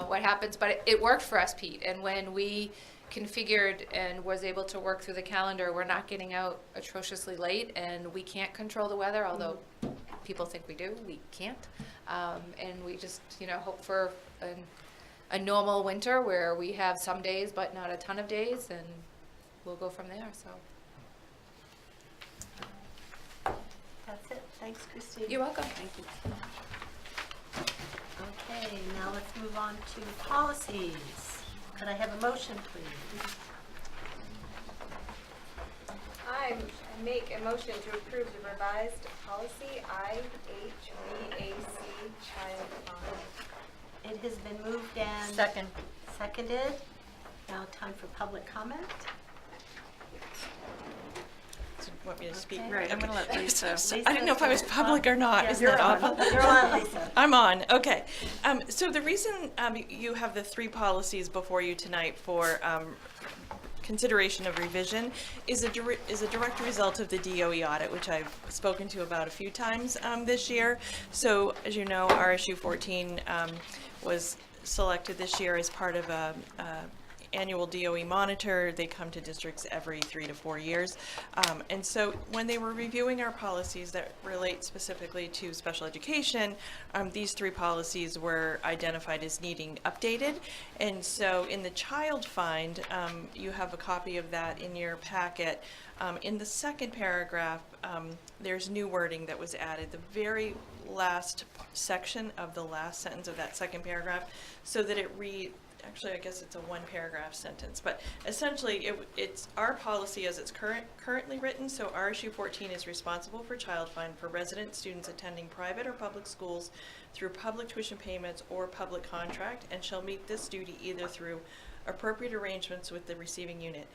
E: what happens. But it worked for us, Pete, and when we configured and was able to work through the calendar, we're not getting out atrociously late, and we can't control the weather, although people think we do, we can't. And we just, hope for a normal winter where we have some days but not a ton of days, and we'll go from there, so.
A: That's it. Thanks, Christine.
E: You're welcome.
A: Thank you. Okay, now let's move on to policies. Could I have a motion, please?
G: I make a motion to approve the revised policy IHVAC child bond.
A: It has been moved and
D: Second.
A: seconded. Now time for public comment.
D: Want me to speak?
A: Okay.
H: Right, I'm gonna let Lisa.
A: Lisa,
H: I didn't know if I was public or not.
A: Yes,
H: Isn't that
A: you're
H: awful?
A: on. You're on, Lisa.
H: I'm on, okay. So the reason you have the 3 policies before you tonight for consideration of revision is a direct result of the DOE audit, which I've spoken to about a few times this year. So as you know, RSU 14 was selected this year as part of a annual DOE monitor. They come to districts every 3 to 4 years. And so when they were reviewing our policies that relate specifically to special education, these 3 policies were identified as needing updated. And so in the child find, you have a copy of that in your packet. In the second paragraph, there's new wording that was added, the very last section of the last sentence of that second paragraph, so that it reads, actually, I guess it's a 1-paragraph sentence, but essentially it's our policy as it's currently written. So RSU 14 is responsible for child find for resident students attending private or public schools through public tuition payments or public contract, and shall meet this duty either through appropriate arrangements with the receiving unit.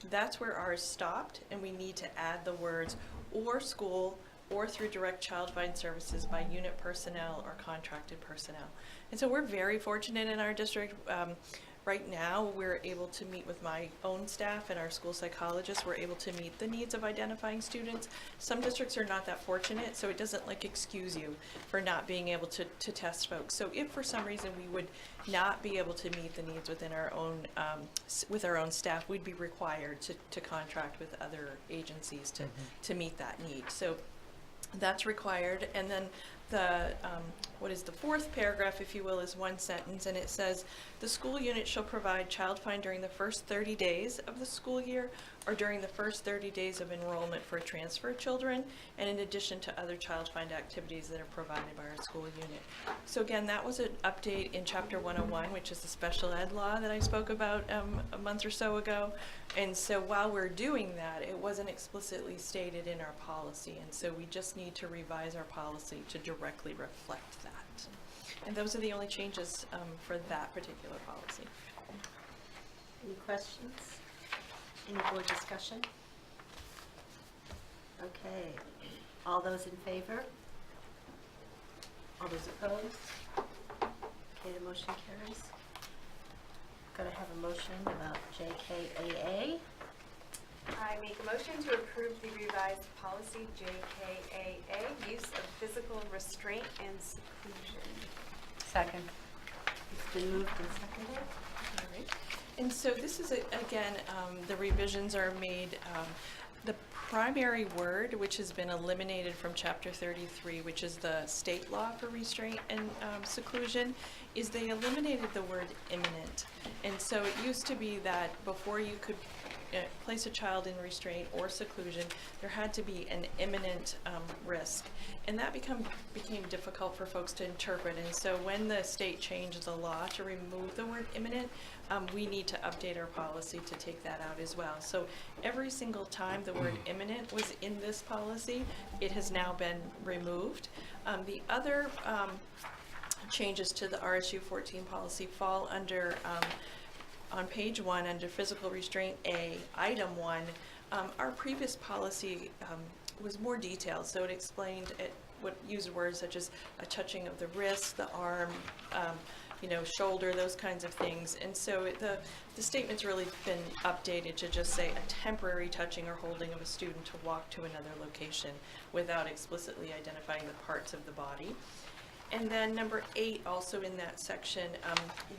H: That's where ours stopped, and we need to add the words or school or through direct child find services by unit personnel or contracted personnel. And so we're very fortunate in our district. Right now, we're able to meet with my own staff and our school psychologists. We're able to meet the needs of identifying students. Some districts are not that fortunate, so it doesn't excuse you for not being able to test folks. So if for some reason we would not be able to meet the needs within our own, with our own staff, we'd be required to contract with other agencies to meet that need. So that's required. And then the what is the 4th paragraph, if you will, is 1 sentence, and it says the school unit shall provide child find during the first 30 days of the school year or during the first 30 days of enrollment for transfer children, and in addition to other child find activities that are provided by our school unit. So again, that was an update in Chapter 101, which is the special ed law that I spoke about a month or so ago. And so while we're doing that, it wasn't explicitly stated in our policy, and so we just need to revise our policy to directly reflect that. And those are the only changes for that particular policy.
A: Any questions? Any board discussion? Okay. All those in favor? All those opposed? Okay, the motion carries. Got to have a motion about JKAA.
G: I make a motion to approve the revised policy JKAA, use of physical restraint and seclusion.
D: Second.
A: It's been moved and seconded.
H: All right. And so this is, again, the revisions are made, the primary word, which has been eliminated from Chapter 33, which is the state law for restraint and seclusion, is they eliminated the word imminent. And so it used to be that before you could place a child in restraint or seclusion, there had to be an imminent risk. And that became difficult for folks to interpret. And so when the state changed the law to remove the word imminent, we need to update our policy to take that out as well. So every single time the word imminent was in this policy, it has now been removed. The other changes to the RSU 14 policy fall under on page 1 under physical restraint A, item 1, our previous policy was more detailed, so it explained what used words such as a touching of the wrist, the arm, shoulder, those kinds of things. And so the statement's really been updated to just say a temporary touching or holding of a student to walk to another location without explicitly identifying the parts of the body. And then number 8, also in that section,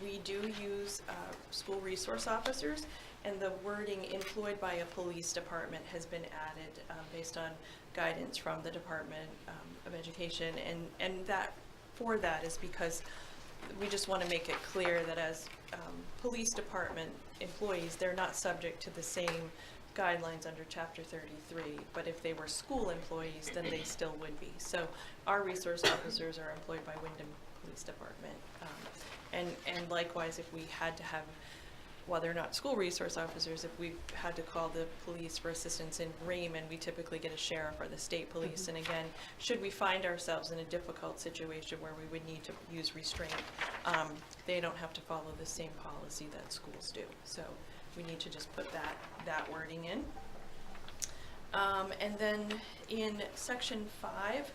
H: we do use school resource officers, and the wording employed by a police department has been added based on guidance from the Department of Education, and that for that is because we just want to make it clear that as police department employees, they're not subject to the same guidelines under Chapter 33, but if they were school employees, then they still would be. So our resource officers are employed by Wyndham Police Department. And likewise, if we had to have, while they're not school resource officers, if we had to call the police for assistance in Raymond, we typically get a sheriff or the state police. And again, should we find ourselves in a difficult situation where we would need to use restraint, they don't have to follow the same policy that schools do. So we need to just put that wording in. And then in section 5,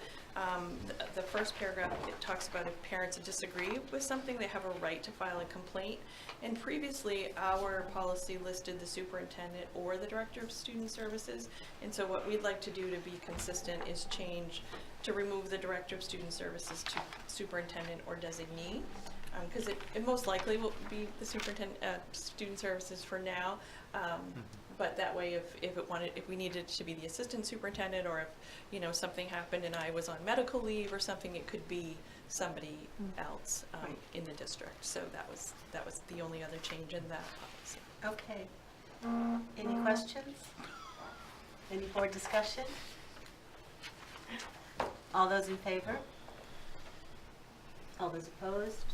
H: the first paragraph, it talks about if parents disagree with something, they have a right to file a complaint. And previously, our policy listed the superintendent or the director of student services. And so what we'd like to do to be consistent is change to remove the director of student services to superintendent or designee. Because it most likely will be the superintendent student services for now. But that way, if we needed to be the assistant superintendent, or if something happened and I was on medical leave or something, it could be somebody else in the district. So that was the only other change in that policy.
A: Okay. Any questions? Any board discussion? All those in favor? All those opposed?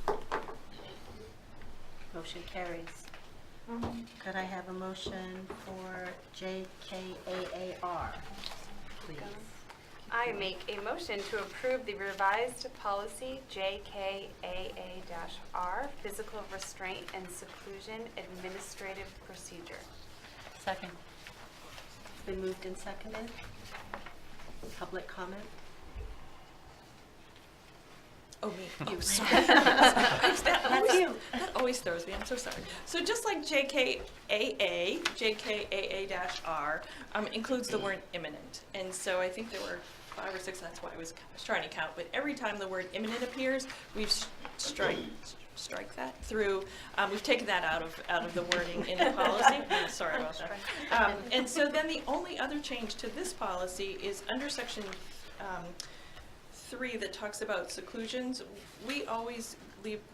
A: Motion carries. Could I have a motion for JKAAR, please?
G: I make a motion to approve the revised policy JKAA-R, physical restraint and seclusion administrative procedure.
D: Second.
A: It's been moved and seconded. Public comment?
H: Oh, me. You.
A: That's you.
H: That always throws me. I'm so sorry. So just like JKAA, JKAA-R includes the word imminent. And so I think there were 5 or 6, that's why I was trying to count. But every time the word imminent appears, we've strike that through. We've taken that out of the wording in the policy. I'm sorry about that. And so then the only other change to this policy is under section 3 that talks about seclusions. We always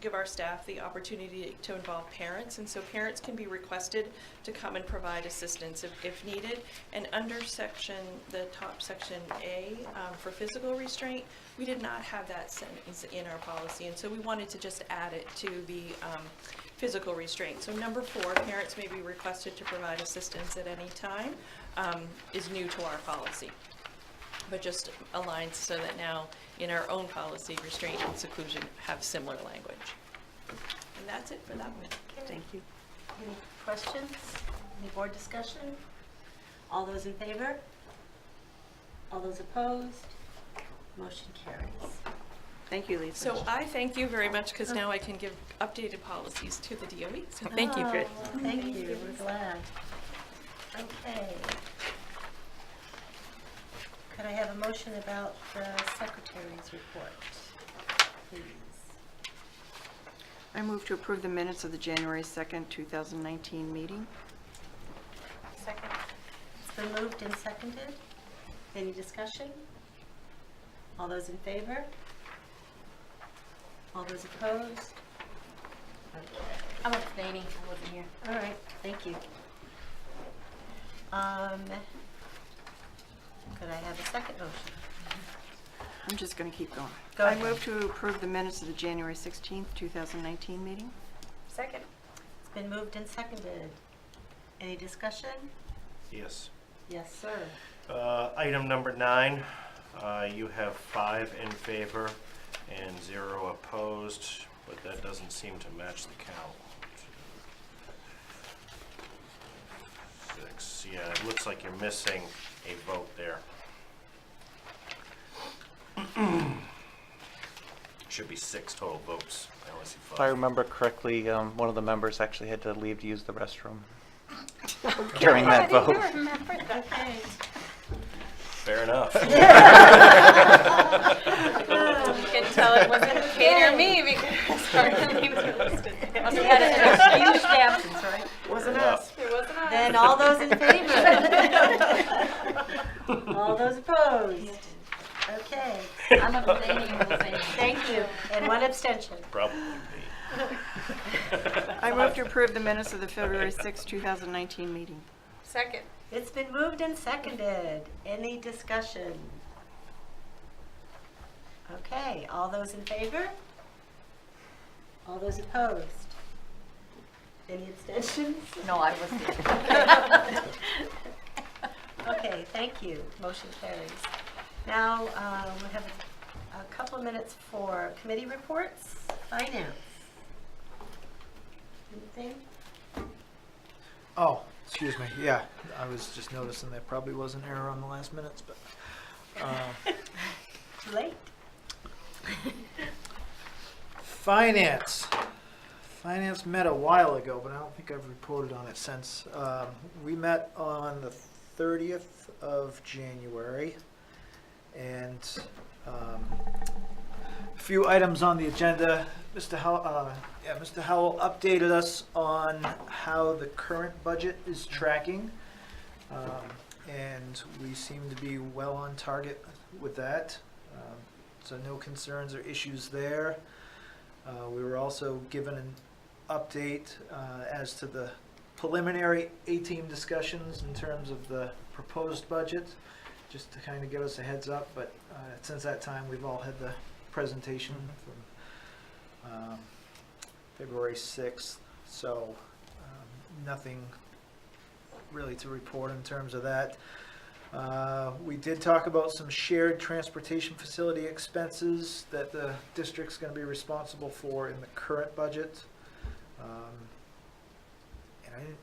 H: give our staff the opportunity to involve parents, and so parents can be requested to come and provide assistance if needed. And under the top section A, for physical restraint, we did not have that sentence in our policy, and so we wanted to just add it to the physical restraint. So number 4, parents may be requested to provide assistance at any time, is new to our policy, but just aligns so that now in our own policy, restraint and seclusion have similar language. And that's it for that one.
A: Thank you. Any questions? Any board discussion? All those in favor? All those opposed? Motion carries.
D: Thank you, Lisa.
H: So I thank you very much, because now I can give updated policies to the DOE. So thank you.
A: Oh, thank you. We're glad. Okay. Could I have a motion about the secretary's report, please?
D: I move to approve the minutes of the January 2nd, 2019 meeting.
G: Second.
A: It's been moved and seconded. Any discussion? All those in favor? All those opposed? Okay.
D: I'm abstaining. I wasn't here.
A: All right, thank you. Could I have a second motion?
D: I'm just going to keep going.
A: Go ahead.
D: I move to approve the minutes of the January 16th, 2019 meeting.
G: Second.
A: It's been moved and seconded. Any discussion?
I: Yes.
A: Yes, sir.
I: Item number 9, you have 5 in favor and 0 opposed, but that doesn't seem to match the count. 6, yeah, it looks like you're missing a vote there. Should be 6 total votes. I only see 5.
C: If I remember correctly, one of the members actually had to leave to use the restroom during that vote.
A: Okay.
I: Fair enough.
G: You can tell it wasn't Kate or me because our names were listed.
D: Must have had an excused absence, right?
I: Wasn't us.
G: It wasn't us.
A: Then all those in favor? All those opposed? Okay,
J: I'm abstaining on the same.
A: thank you. And one abstention.
I: Probably me.
D: I move to approve the minutes of the February 6, 2019 meeting.
G: Second.
A: It's been moved and seconded. Any discussion? Okay, all those in favor? All those opposed? Any abstentions?
J: No, I was
A: Okay, thank you. Motion carries. Now, we have a couple of minutes for committee reports. Finance. Anything?
F: Oh, excuse me, yeah, I was just noticing there probably was an error on the last minutes, but,
A: Too late?
F: Finance. Finance met a while ago, but I don't think I've reported on it since. We met on the 30th of January, and a few items on the agenda. Mr. Howell updated us on how the current budget is tracking, and we seem to be well on target with that. So no concerns or issues there. We were also given an update as to the preliminary A-team discussions in terms of the proposed budget, just to kind of give us a heads up. But since that time, we've all had the presentation from February 6th, so nothing really to report in terms of that. We did talk about some shared transportation facility expenses that the district's going to be responsible for in the current budget. And I didn't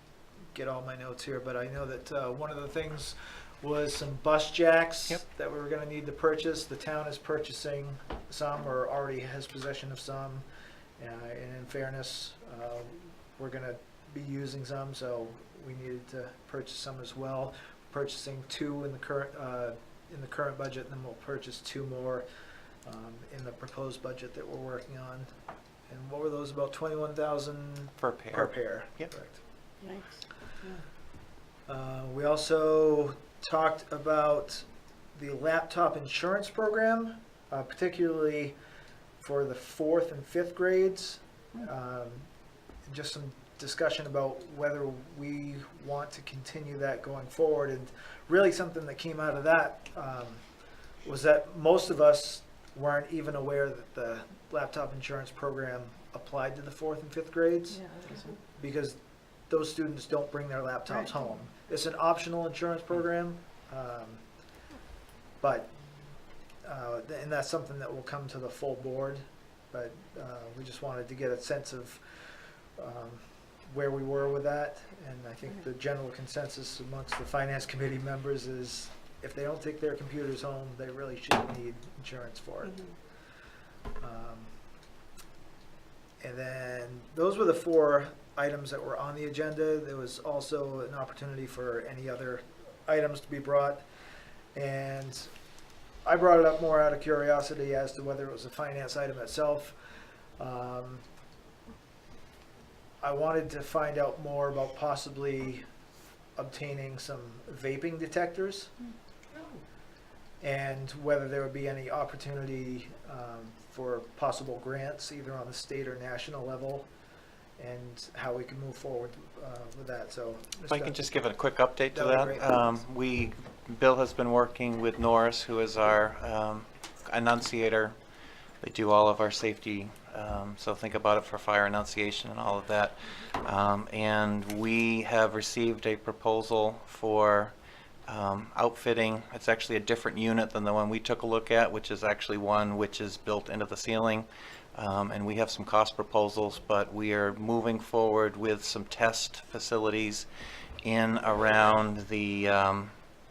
F: get all my notes here, but I know that one of the things was some bus jacks that we were going to need to purchase. The town is purchasing some, or already has possession of some. And in fairness, we're going to be using some, so we needed to purchase some as well. Purchasing 2 in the current budget, and then we'll purchase 2 more in the proposed budget that we're working on. And what were those? About 21,000
C: Per pair.
F: Per pair.
C: Yep.
F: Correct.
D: Nice.
F: We also talked about the laptop insurance program, particularly for the 4th and 5th grades. Just some discussion about whether we want to continue that going forward. And really something that came out of that was that most of us weren't even aware that the laptop insurance program applied to the 4th and 5th grades, because those students don't bring their laptops home. It's an optional insurance program, and that's something that will come to the full board, but we just wanted to get a sense of where we were with that. And I think the general consensus amongst the finance committee members is if they don't take their computers home, they really shouldn't need insurance for it. And then those were the 4 items that were on the agenda. There was also an opportunity for any other items to be brought. And I brought it up more out of curiosity as to whether it was a finance item itself. I wanted to find out more about possibly obtaining some vaping detectors, and whether there would be any opportunity for possible grants either on the state or national level, and how we can move forward with that. So
C: If I can just give a quick update to
F: That would be
C: that. Bill has been working with Norris, who is our enunciator. They do all of our safety, so think about it for fire enunciation and all of that. And we have received a proposal for outfitting. It's actually a different unit than the one we took a look at, which is actually one which is built into the ceiling. And we have some cost proposals, but we are moving forward with some test facilities in around the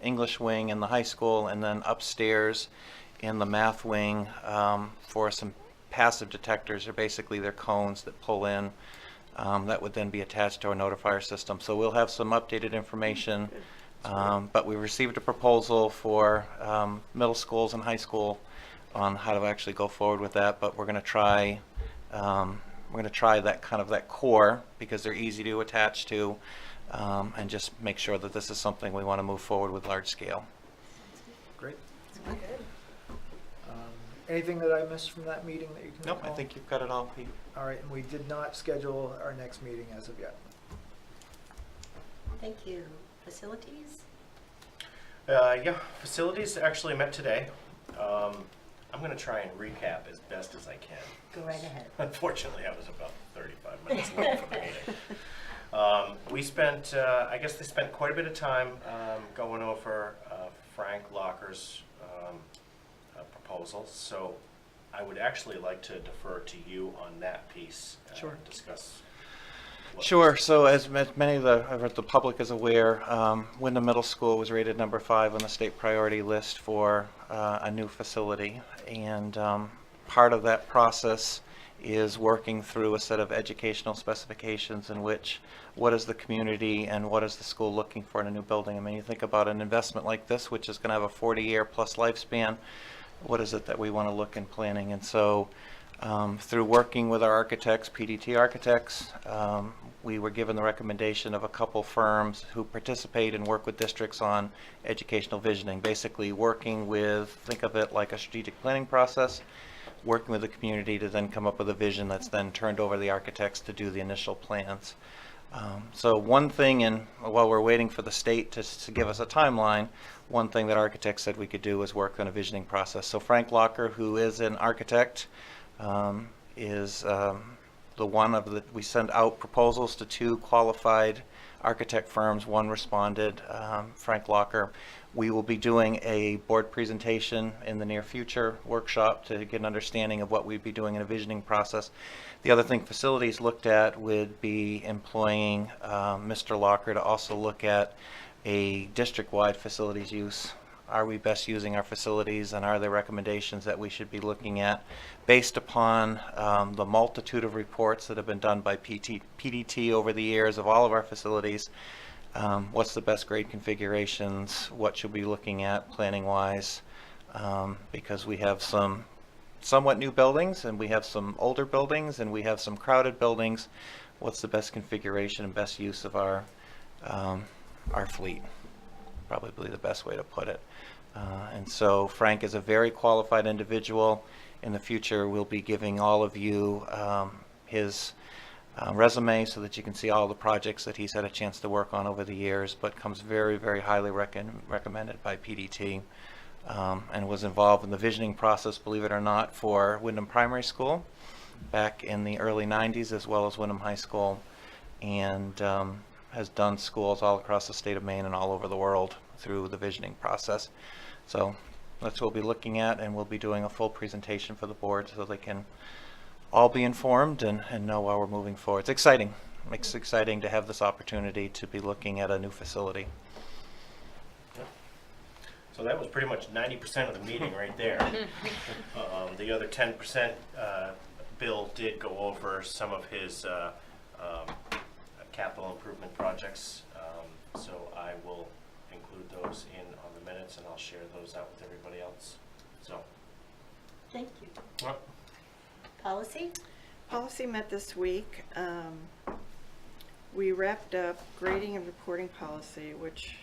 C: English wing in the high school, and then upstairs in the math wing for some passive detectors. Or basically they're cones that pull in that would then be attached to our notifier system. So we'll have some updated information, but we received a proposal for middle schools and high school on how to actually go forward with that. But we're going to try that kind of that core, because they're easy to attach to, and just make sure that this is something we want to move forward with large scale.
F: Great. Anything that I missed from that meeting that you can
C: Nope,
F: recall?
C: I think you've got it all, Pete.
F: All right, and we did not schedule our next meeting as of yet.
A: Thank you. Facilities?
I: Yeah, facilities actually met today. I'm going to try and recap as best as I can.
A: Go right ahead.
I: Unfortunately, I was about 35 minutes late for the meeting. We spent, I guess they spent quite a bit of time going over Frank Locker's proposals. So I would actually like to defer to you on that piece.
F: Sure.
I: Discuss.
C: Sure. So as many of the public is aware, Wyndham Middle School was rated number 5 on the state priority list for a new facility. And part of that process is working through a set of educational specifications in which what is the community and what is the school looking for in a new building. I mean, you think about an investment like this, which is going to have a 40-year plus lifespan, what is it that we want to look in planning? And so through working with our architects, PDT architects, we were given the recommendation of a couple firms who participate and work with districts on educational visioning, basically working with, think of it like a strategic planning process, working with the community to then come up with a vision that's then turned over to the architects to do the initial plans. So one thing, and while we're waiting for the state to give us a timeline, one thing that architects said we could do is work on a visioning process. So Frank Locker, who is an architect, is the one of the, we sent out proposals to 2 qualified architect firms. One responded, Frank Locker. We will be doing a board presentation in the near future, workshop, to get an understanding of what we'd be doing in a visioning process. The other thing facilities looked at would be employing Mr. Locker to also look at a district-wide facilities use. Are we best using our facilities, and are there recommendations that we should be looking at based upon the multitude of reports that have been done by PDT over the years of all of our facilities? What's the best grade configurations? What should we be looking at planning-wise? Because we have some somewhat new buildings, and we have some older buildings, and we have some crowded buildings. What's the best configuration and best use of our fleet? Probably the best way to put it. And so Frank is a very qualified individual. In the future, we'll be giving all of you his resume so that you can see all the projects that he's had a chance to work on over the years, but comes very, very highly recommended by PDT, and was involved in the visioning process, believe it or not, for Wyndham Primary School back in the early 90s, as well as Wyndham High School, and has done schools all across the state of Maine and all over the world through the visioning process. So that's what we'll be looking at, and we'll be doing a full presentation for the board so they can all be informed and know while we're moving forward. It's exciting. It's exciting to have this opportunity to be looking at a new facility.
I: So that was pretty much 90% of the meeting right there. The other 10%, Bill did go over some of his capital improvement projects. So I will include those in on the minutes, and I'll share those out with everybody else. So.
A: Thank you.
I: Well,
A: Policy?
D: Policy met this week. We wrapped up grading and reporting policy, which,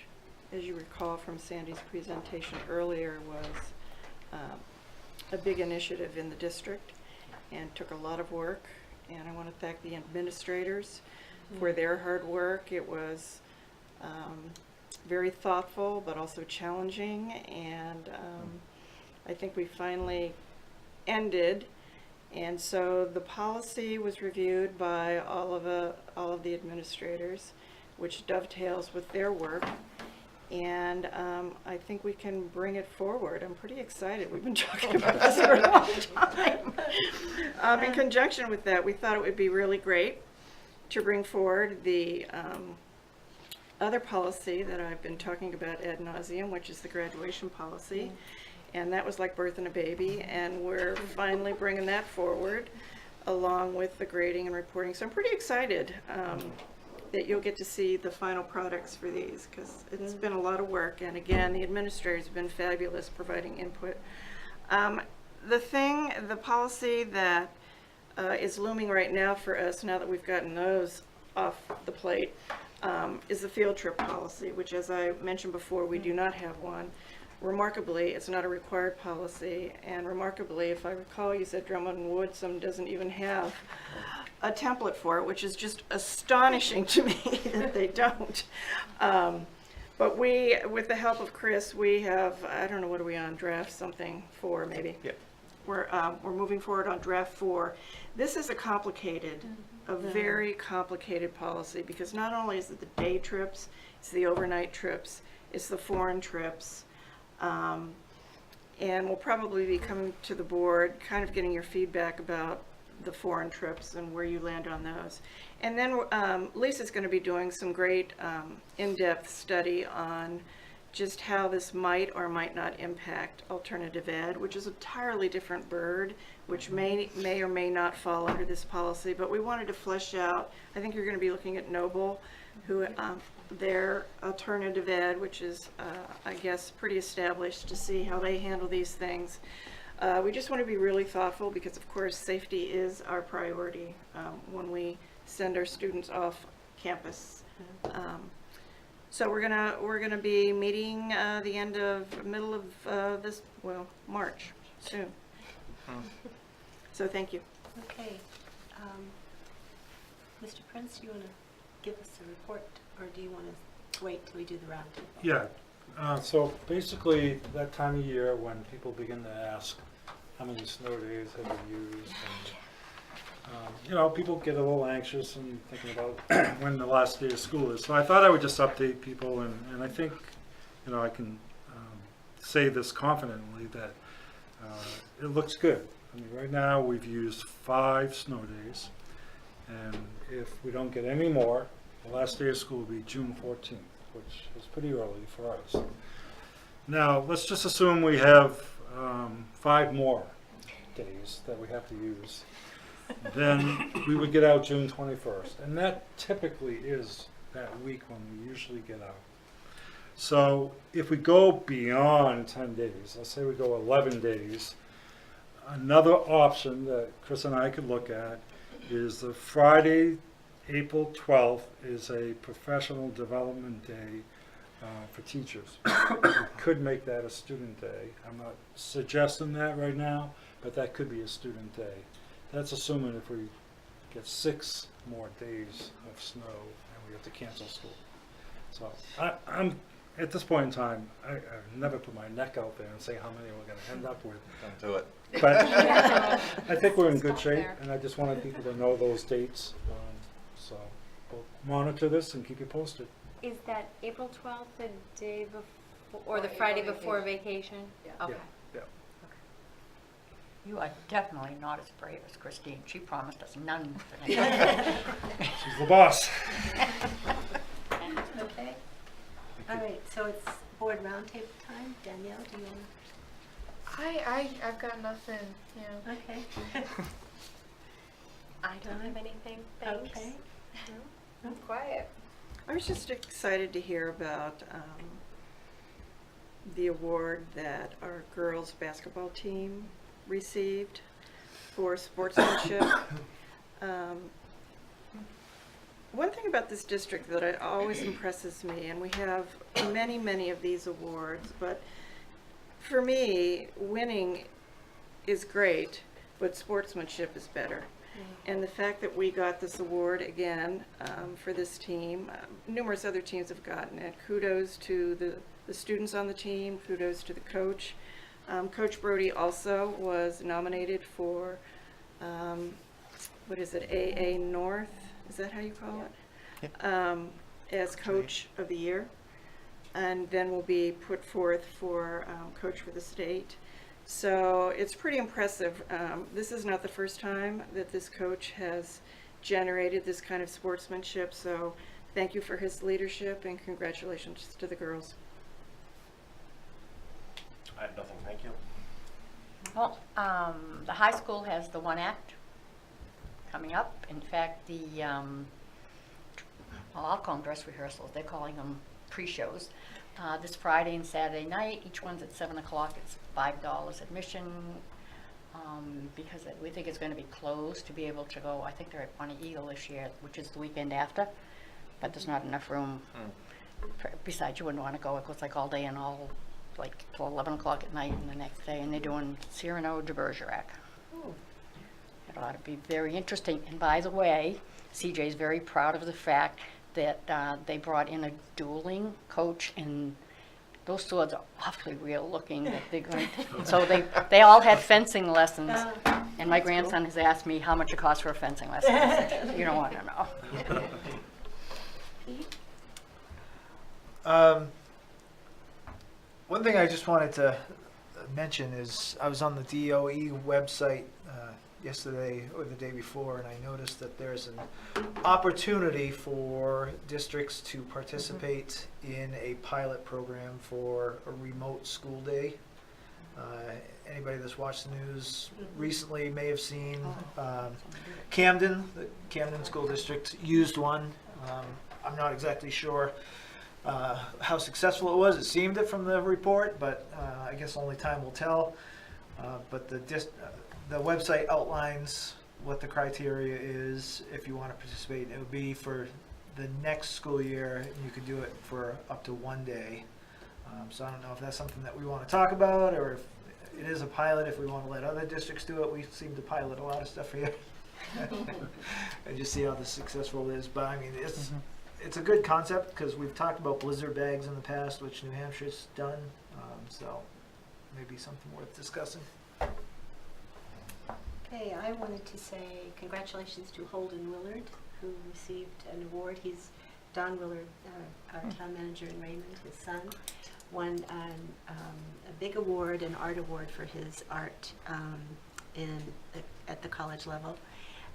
D: as you recall from Sandy's presentation earlier, was a big initiative in the district and took a lot of work. And I want to thank the administrators for their hard work. It was very thoughtful, but also challenging. And I think we finally ended. And so the policy was reviewed by all of the administrators, which dovetails with their work. And I think we can bring it forward. I'm pretty excited. We've been talking about this for a long time. In conjunction with that, we thought it would be really great to bring forward the other policy that I've been talking about ad nauseum, which is the graduation policy. And that was like birthing a baby, and we're finally bringing that forward along with the grading and reporting. So I'm pretty excited that you'll get to see the final products for these, because it's been a lot of work. And again, the administrators have been fabulous providing input. The policy that is looming right now for us, now that we've gotten those off the plate, is the field trip policy, which, as I mentioned before, we do not have one. remarkably, it's not a required policy, and remarkably, if I recall, you said Drummond and Woodsum doesn't even have a template for it, which is just astonishing to me that they don't. But we, with the help of Chris, we have, I don't know, what are we on, draft something 4 maybe?
C: Yep.
D: We're moving forward on draft 4. This is a very complicated policy, because not only is it the day trips, it's the overnight trips, it's the foreign trips. And we'll probably be coming to the board, kind of getting your feedback about the foreign trips and where you land on those. And then Lisa's going to be doing some great in-depth study on just how this might or might not impact alternative ed, which is an entirely different bird, which may or may not fall under this policy. But we wanted to flesh out, I think you're going to be looking at Noble, who their alternative ed, which is, I guess, pretty established, to see how they handle these things. We just want to be really thoughtful, because of course safety is our priority when we send our students off campus. So we're gonna be meeting middle of this, well, March soon. So thank you.
A: Okay. Mr. Prince, do you want to give us a report, or do you want to wait till we do the roundtable?
B: Yeah, so basically that time of year when people begin to ask how many snow days have you used, and people get a little anxious and thinking about when the last day of school is. So I thought I would just update people, and I think I can say this confidently that it looks good. I mean, right now we've used 5 snow days, and if we don't get any more, the last day of school will be June 14th, which is pretty early for us. Now, let's just assume we have 5 more days that we have to use. Then we would get out June 21st. And that typically is that week when we usually get out. So if we go beyond 10 days, let's say we go 11 days, another option that Chris and I could look at is the Friday, April 12th is a professional development day for teachers. We could make that a student day. I'm not suggesting that right now, but that could be a student day. That's assuming if we get 6 more days of snow and we have to cancel school. So I'm at this point in time, I never put my neck out there and say how many we're going to end up with.
C: Don't do it.
B: But I think we're in good shape, and I just wanted people to know those dates. So we'll monitor this and keep you posted.
J: Is that April 12th the day before, or the Friday before vacation? Okay.
B: Yeah.
K: You are definitely not as brave as Christine. She promised us none tonight.
B: She's the boss.
A: Okay. All right, so it's board roundtable time. Danielle, do you want
E: I've got nothing,
A: to? Okay.
G: I don't have anything, thanks.
A: Okay.
E: I'm quiet.
D: I was just excited to hear about the award that our girls basketball team received for sportsmanship. One thing about this district that always impresses me, and we have many, many of these awards, but for me, winning is great, but sportsmanship is better. And the fact that we got this award again for this team, numerous other teams have gotten it. Kudos to the students on the team, kudos to the coach. Coach Brody also was nominated for, what is it, AA North? Is that how you call it? As Coach of the Year. And then will be put forth for Coach for the State. So it's pretty impressive. This is not the first time that this coach has generated this kind of sportsmanship, so thank you for his leadership and congratulations to the girls.
I: I have nothing, thank you.
K: Well, the high school has the One Act coming up. In fact, well, I'll call them dress rehearsals. They're calling them pre-shows. This Friday and Saturday night, each one's at 7 o'clock. It's $5 admission because we think it's going to be closed to be able to go. I think they're at Bonnie Eagle this year, which is the weekend after, but there's not enough room. Besides, you wouldn't want to go. It goes like all day and all like till 11 o'clock at night and the next day, and they're doing Cyrano de Bergerac. It ought to be very interesting. And by the way, CJ's very proud of the fact that they brought in a dueling coach, and those swords are awfully real looking. That they're going to, so they all had fencing lessons, and my grandson has asked me how much it costs for a fencing lesson. I said, you don't want to know.
F: One thing I just wanted to mention is I was on the DOE website yesterday or the day before, and I noticed that there's an opportunity for districts to participate in a pilot program for a remote school day. Anybody that's watched the news recently may have seen Camden, the Camden School District used one. I'm not exactly sure how successful it was. It seemed it from the report, but I guess only time will tell. But the website outlines what the criteria is if you want to participate. It would be for the next school year, and you could do it for up to 1 day. So I don't know if that's something that we want to talk about, or if it is a pilot, if we want to let other districts do it. We seem to pilot a lot of stuff here. And just see how successful it is. But I mean, it's a good concept because we've talked about blizzard bags in the past, which New Hampshire's done. So maybe something worth discussing.
A: Okay, I wanted to say congratulations to Holden Willard, who received an award. He's Don Willard, our town manager in Raymond, his son, won a big award, an art award for his art at the college level.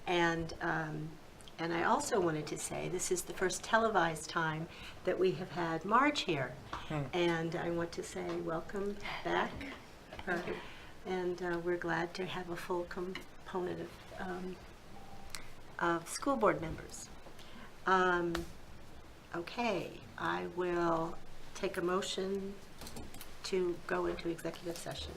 A: And I also wanted to say this is the first televised time that we have had Marge here. And I want to say welcome back. And we're glad to have a full component of school board members. Okay, I will take a motion to go into executive session.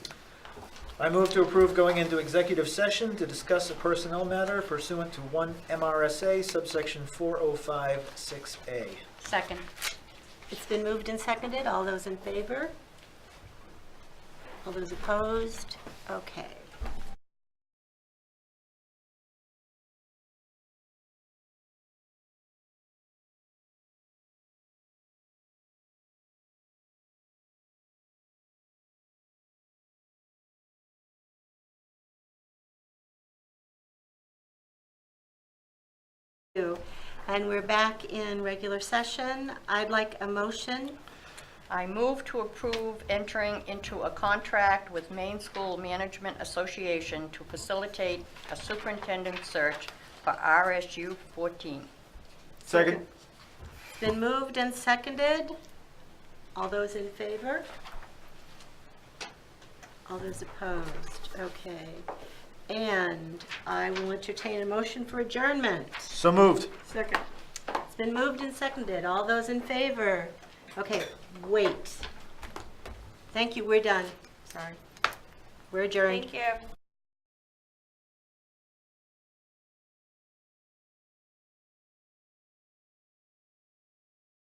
F: I move to approve going into executive session to discuss a personnel matter pursuant to 1 MRSA subsection 4056A.
K: Second.
A: It's been moved and seconded. All those in favor? All those opposed? Okay. And we're back in regular session. I'd like a motion.
K: I move to approve entering into a contract with Maine School Management Association to facilitate a superintendent search for RSU 14.
F: Second.
A: It's been moved and seconded. All those in favor? All those opposed? Okay. And I will entertain a motion for adjournment.
F: So moved.
D: Second.
A: It's been moved and seconded. All those in favor? Okay, wait. Thank you, we're done. Sorry. We're adjourned.
G: Thank you.